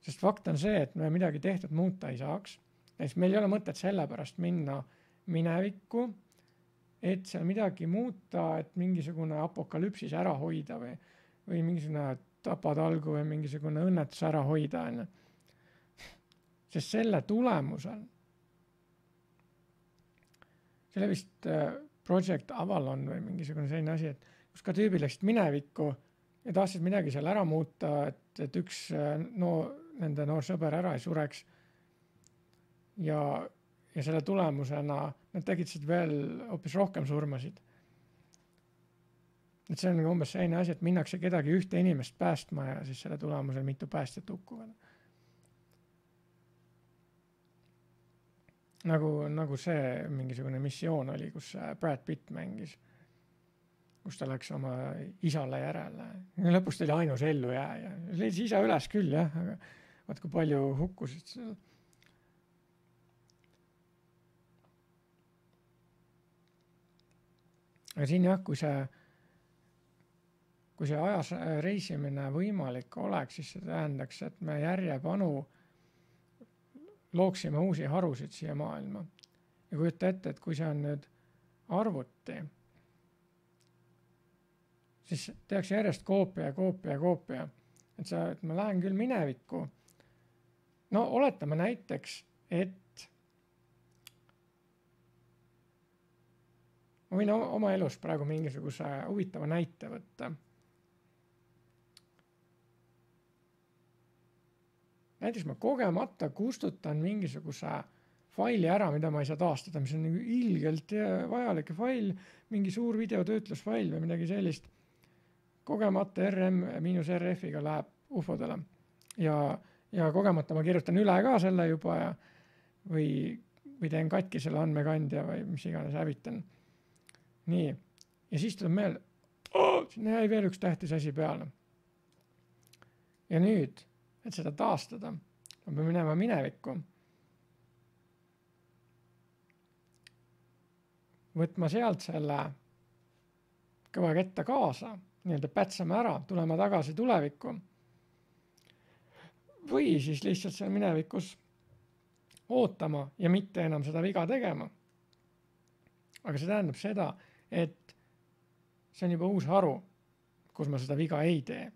Sest fakt on see, et me midagi tehtud muuta ei saaks. Näiteks meil ei ole mõtet sellepärast minna minevikku, et seal midagi muuta, et mingisugune apokalüpsis ära hoida või mingisugune tapatalgu või mingisugune õnnetus ära hoida. Sest selle tulemusel, selle vist Project Avalon või mingisugune selline asi, et kus ka tüübid läksid minevikku ja tahtsid midagi seal ära muuta, et üks nende noor sõber ära ei sureks. Ja selle tulemusena nad tegid veel hoopis rohkem surmasid. Et see on umbes selline asi, et minnakse kedagi ühte inimest päästma ja siis selle tulemusel mitu päästjat hukkuvad. Nagu see mingisugune missioon oli, kus Brad Pitt mängis, kus ta läks oma isale järele. Lõpus ta oli ainus ellu jääja. Leidis isa üles küll, jah, aga vaat kui palju hukkusid seal. Aga siin jah, kui see ajas reisimine võimalik oleks, siis see tähendaks, et me järjepanu looksime uusi harusid siia maailma. Ja kujuta ette, et kui see on nüüd arvuti, siis tehakse järjest koopia. Et ma lähen küll minevikku. No oletame näiteks, et ma võin oma elus praegu mingisuguse huvitava näite võtta. Näiteks ma kogemata kustutan mingisuguse faili ära, mida ma ei saa taastada, mis on ilgelt vajalik fail, mingi suur videotöötlusfail või midagi sellist. Kogemata RM-RF-iga läheb ufodele. Ja kogemata ma kirjutan üle ka selle juba või teen katki selle andmekandja või mis iganes hävitan. Nii, ja siis tuleb meelde, sinna jäi veel üks tähtis asi peale. Ja nüüd, et seda taastada, ma pean minema minevikku. Võtma sealt selle kõva ketta kaasa, nii-öelda pätsame ära, tulema tagasi tulevikku. Või siis lihtsalt seal minevikus ootama ja mitte enam seda viga tegema. Aga see tähendab seda, et see on juba uus haru, kus ma seda viga ei tee.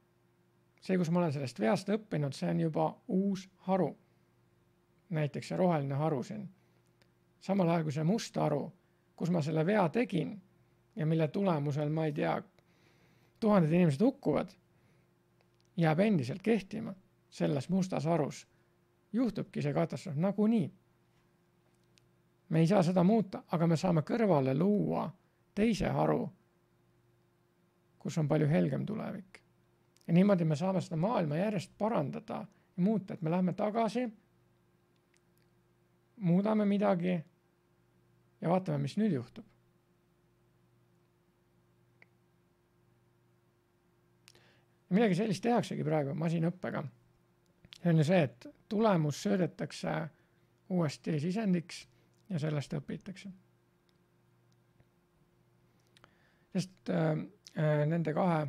See, kus ma olen sellest veast õppinud, see on juba uus haru. Näiteks see roheline haru siin. Samal ajal kui see must haru, kus ma selle vea tegin ja mille tulemusel, ma ei tea, 1000 inimesed hukkuvad, jääb endiselt kehtima selles mustas harus. Juhtubki see katastroof nagunii. Me ei saa seda muuta, aga me saame kõrvale luua teise haru, kus on palju helgem tulevik. Ja niimoodi me saame seda maailma järjest parandada ja muuta, et me lähme tagasi, muudame midagi ja vaatame, mis nüüd juhtub. Ja midagi sellist tehaksegi praegu masinõppega. See on ju see, et tulemus söödetakse uuesti sisendiks ja sellest õpitakse. Sest nende kahe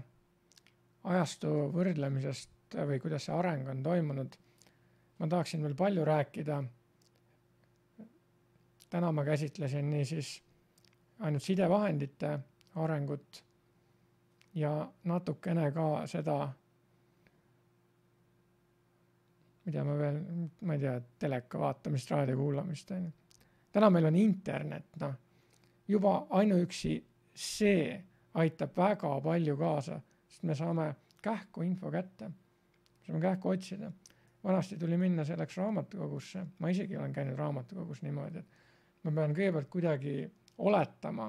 ajastu võrdlemisest või kuidas see areng on toimunud, ma tahaksin veel palju rääkida. Täna ma käsitlesin niisiis ainult sidevahendite arengut ja natukene ka seda, mida ma veel, ma ei tea, teleka vaatamist, raadio kuulamist. täna meil on internet, noh, juba ainuüksi see aitab väga palju kaasa, sest me saame kähku info kätte, saame kähku otsida. Vanasti tuli minna selleks raamatukogusse, ma isegi olen käinud raamatukogus niimoodi, et ma pean kõigepealt kuidagi oletama,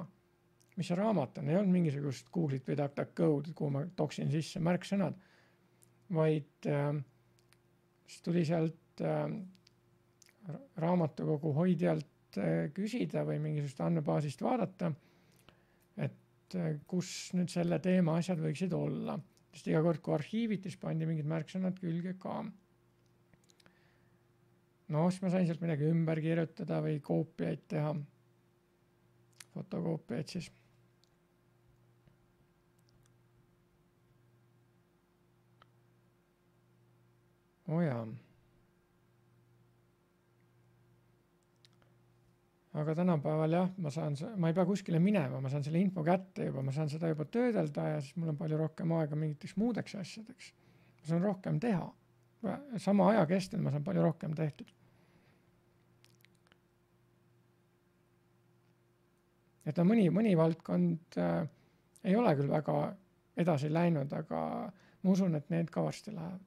mis see raamat on, ei olnud mingisugust Google'it või DuckDuckGo'd, kuhu ma toksin sisse märksõnad, vaid siis tuli sealt raamatukogu hoidjalt küsida või mingisugust andmebaasist vaadata, et kus nüüd selle teema asjad võiksid olla. Sest iga kord, kui arhiivitis, pandi mingid märksõnad külge ka. No, siis ma sain sealt midagi ümber kirjutada või koopiaid teha, fotokoopiaid siis. Jaa. Aga tänapäeval jah, ma ei pea kuskile minema, ma saan selle info kätte juba, ma saan seda juba töödelda ja siis mul on palju rohkem aega mingiteks muudeks asjadeks. Ma saan rohkem teha. Sama aja kestel ma saan palju rohkem tehtud. Et mõni valdkond ei ole küll väga edasi läinud, aga ma usun, et need ka varsti lähevad.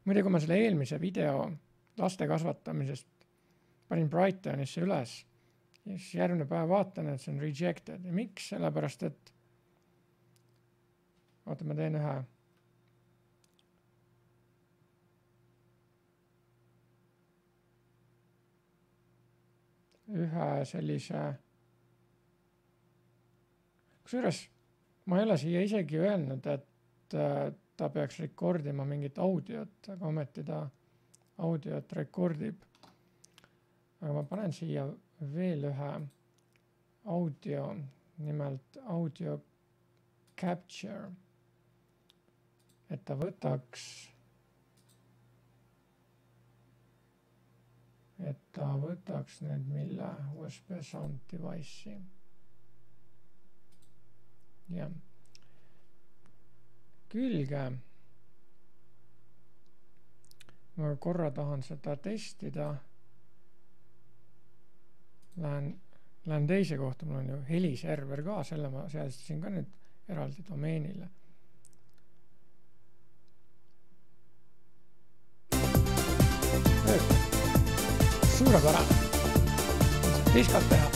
Muide, kui ma selle eelmise video laste kasvatamisest panin Brightonisse üles ja siis järgmine päev vaatan, et see on rejected. Ja miks? Sellepärast, et oota, ma teen ühe sellise kusjuures ma ei ole siia isegi öelnud, et ta peaks rekordima mingit audiot, aga ometi ta audiot rekordib. Aga ma panen siia veel ühe audio, nimelt audio capture, et ta võtaks nüüd mille USB sound device'i. Jah. Külge. Ma korra tahan seda testida. Lähen teise kohta, mul on ju heliserver ka, selle ma seadistasin ka nüüd eraldi domeenile. Suurepärane. Diskalt teha.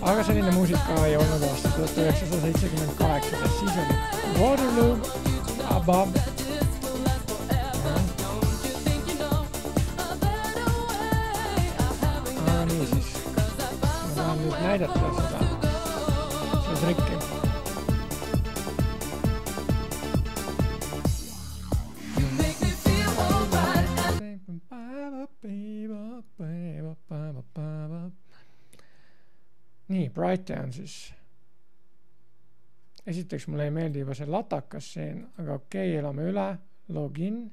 Aga selline muusika ei olnud aasta 1978, siis oli Waterloo, Above. Aga nii siis, ma tahan nüüd näidata seda trikki. Nii, Brighton siis. Esiteks mulle ei meeldi juba see latakas siin, aga okei, elame üle. Login.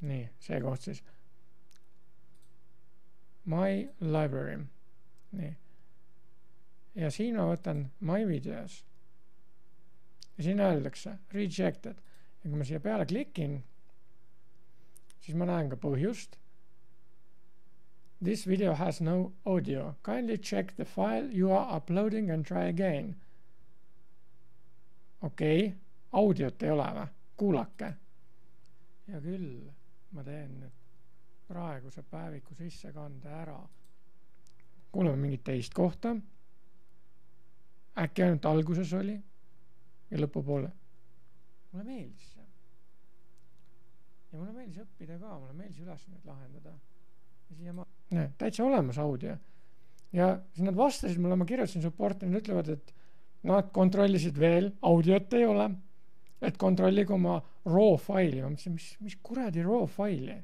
Nii, see koht siis. My library. Nii. Ja siin ma võtan my videos. Ja siin öeldakse rejected. Ja kui ma siia peale klikin, siis ma näen ka põhjust. This video has no audio. Kindly check the file you are uploading and try again. Okei, audiot ei ole või? Kuulake. Ja küll, ma teen nüüd praeguse päeviku sissekande ära. Kuuleme mingit teist kohta. Äkki ainult alguses oli ja lõpupoole. Mulle meeldis see. Ja mulle meeldis õppida ka, mulle meeldis ülesandeid lahendada. Ja siia täitsa olemas audio. Ja siis nad vastasid mulle, ma kirjutasin supporti, nad ütlevad, et nad kontrollisid veel, audiot ei ole, et kontrolligu oma raw faili. Ma mõtlesin, mis kuradi raw faili?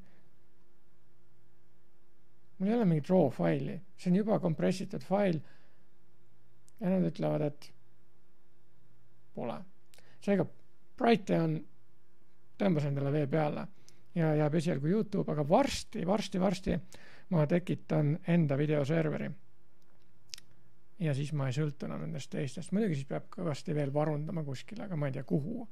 Mul ei ole mingit raw faili, see on juba kompressitud fail. ja nad ütlevad, et pole. Seega Brighteon tõmbas endale vee peale ja jääb esialgu YouTube, aga varsti ma tekitan enda videoserveri. Ja siis ma ei sõltu enam nendest teistest. Muidugi siis peab kõvasti veel varundama kuskile, aga ma ei tea kuhu.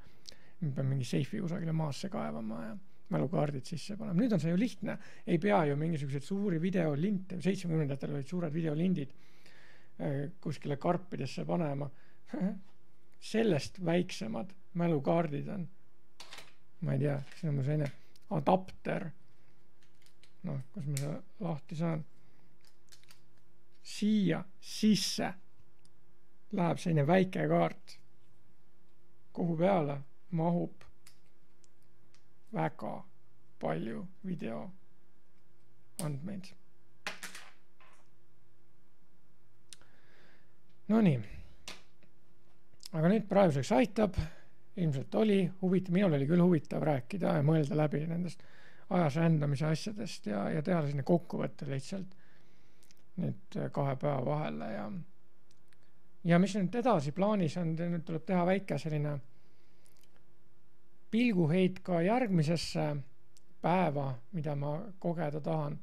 Ma pean mingi seifi kusagile maasse kaevama ja mälukaardid sisse panema. Nüüd on see ju lihtne. Ei pea ju mingisuguseid suuri videolinte, 70-ndatel olid suured videolindid kuskile karpidesse panema. Sellest väiksemad mälukaardid on. Ma ei tea, see on mu selline adapter. Noh, kus ma seda lahti saan. Siia sisse läheb selline väike kaart, kuhu peale mahub väga palju video andmeid. No nii. Aga nüüd praeguseks aitab. Ilmselt oli huvitav, minul oli küll huvitav rääkida ja mõelda läbi nendest ajas rändamise asjadest ja teha selline kokkuvõtte lihtsalt nüüd 2 päeva vahele ja mis nüüd edasi plaanis on, nüüd tuleb teha väike selline pilguheit ka järgmisesse päeva, mida ma kogeda tahan.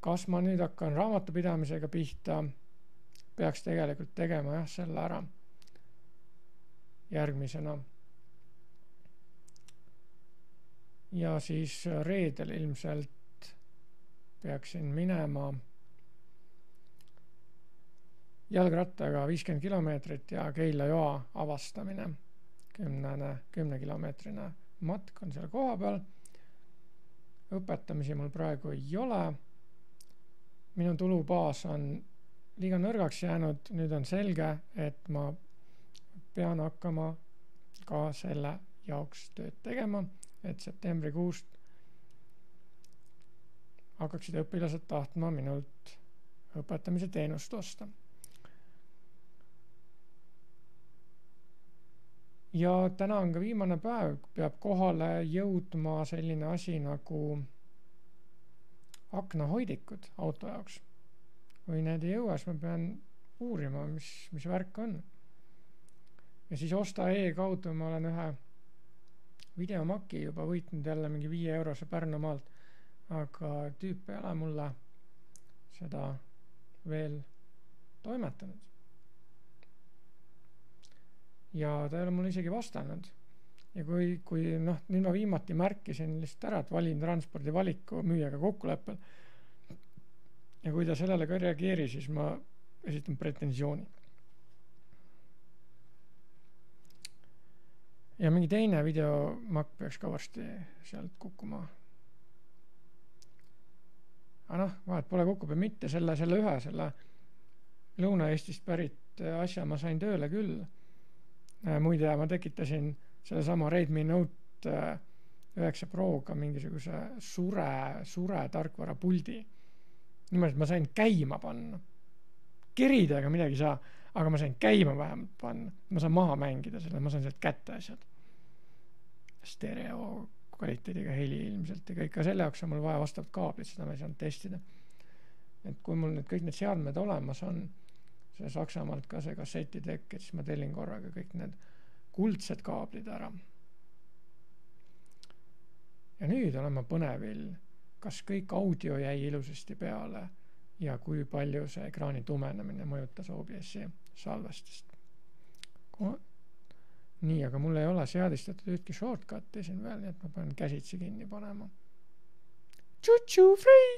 Kas ma nüüd hakkan raamatupidamisega pihta, peaks tegelikult tegema selle ära järgmisena. Ja siis reedel ilmselt peaksin minema jalgrattaga 50 kilomeetrit ja Keila joa avastamine. 10 kilomeetrine matk on seal koha peal. Õpetamisi mul praegu ei ole. Minu tulubaas on liiga nõrgaks jäänud. Nüüd on selge, et ma pean hakkama ka selle jaoks tööd tegema, et septembrikuust hakkaksid õpilased tahtma minult õpetamise teenust osta. Ja täna on ka viimane päev, peab kohale jõudma selline asi nagu aknahoidikud auto jaoks. Kui need ei jõua, siis ma pean uurima, mis värk on. Ja siis osta kaudu ma olen ühe videomaki juba võitnud jälle mingi 5 eurose Pärnumaalt, aga tüüp ei ole mulle seda veel toimetanud. Ja ta ei ole mulle isegi vastanud. Ja kui nüüd ma viimati märkisin lihtsalt ära, et valin transpordi valiku müüjaga kokkuleppel. Ja kui ta sellele ka reageeri, siis ma esitan pretensiooni. Ja mingi teine videomakk peaks ka varsti sealt kukkuma. Aga vahet pole kukkub ja mitte selle Lõuna-Eestist pärit asja ma sain tööle küll. Muide, ma tekitasin selle sama Redmi Note 9 Proga mingisuguse sure tarkvara puldi. Nimelt ma sain käima panna. Keridega midagi saa, aga ma sain käima vähemalt panna. Ma saan maha mängida selle, ma saan sealt kätte asjad. Stereo kvaliteediga heli ilmselt ja kõik. Ka selle jaoks on mul vaja vastavat kaablit, seda ma ei saanud testida. Et kui mul nüüd kõik need seadmed olemas on, see Saksamaalt ka see kassetitekk, et siis ma tellin korraga kõik need kuldsed kaablid ära. Ja nüüd olen ma põnevil, kas kõik audio jäi ilusasti peale ja kui palju see ekraani tumenemine mõjutas OBS-i salvestist. Nii, aga mul ei ole seadistatud ühtki shortcuti siin veel, nii et ma pean käsitsi kinni panema. Tšu-tšu free!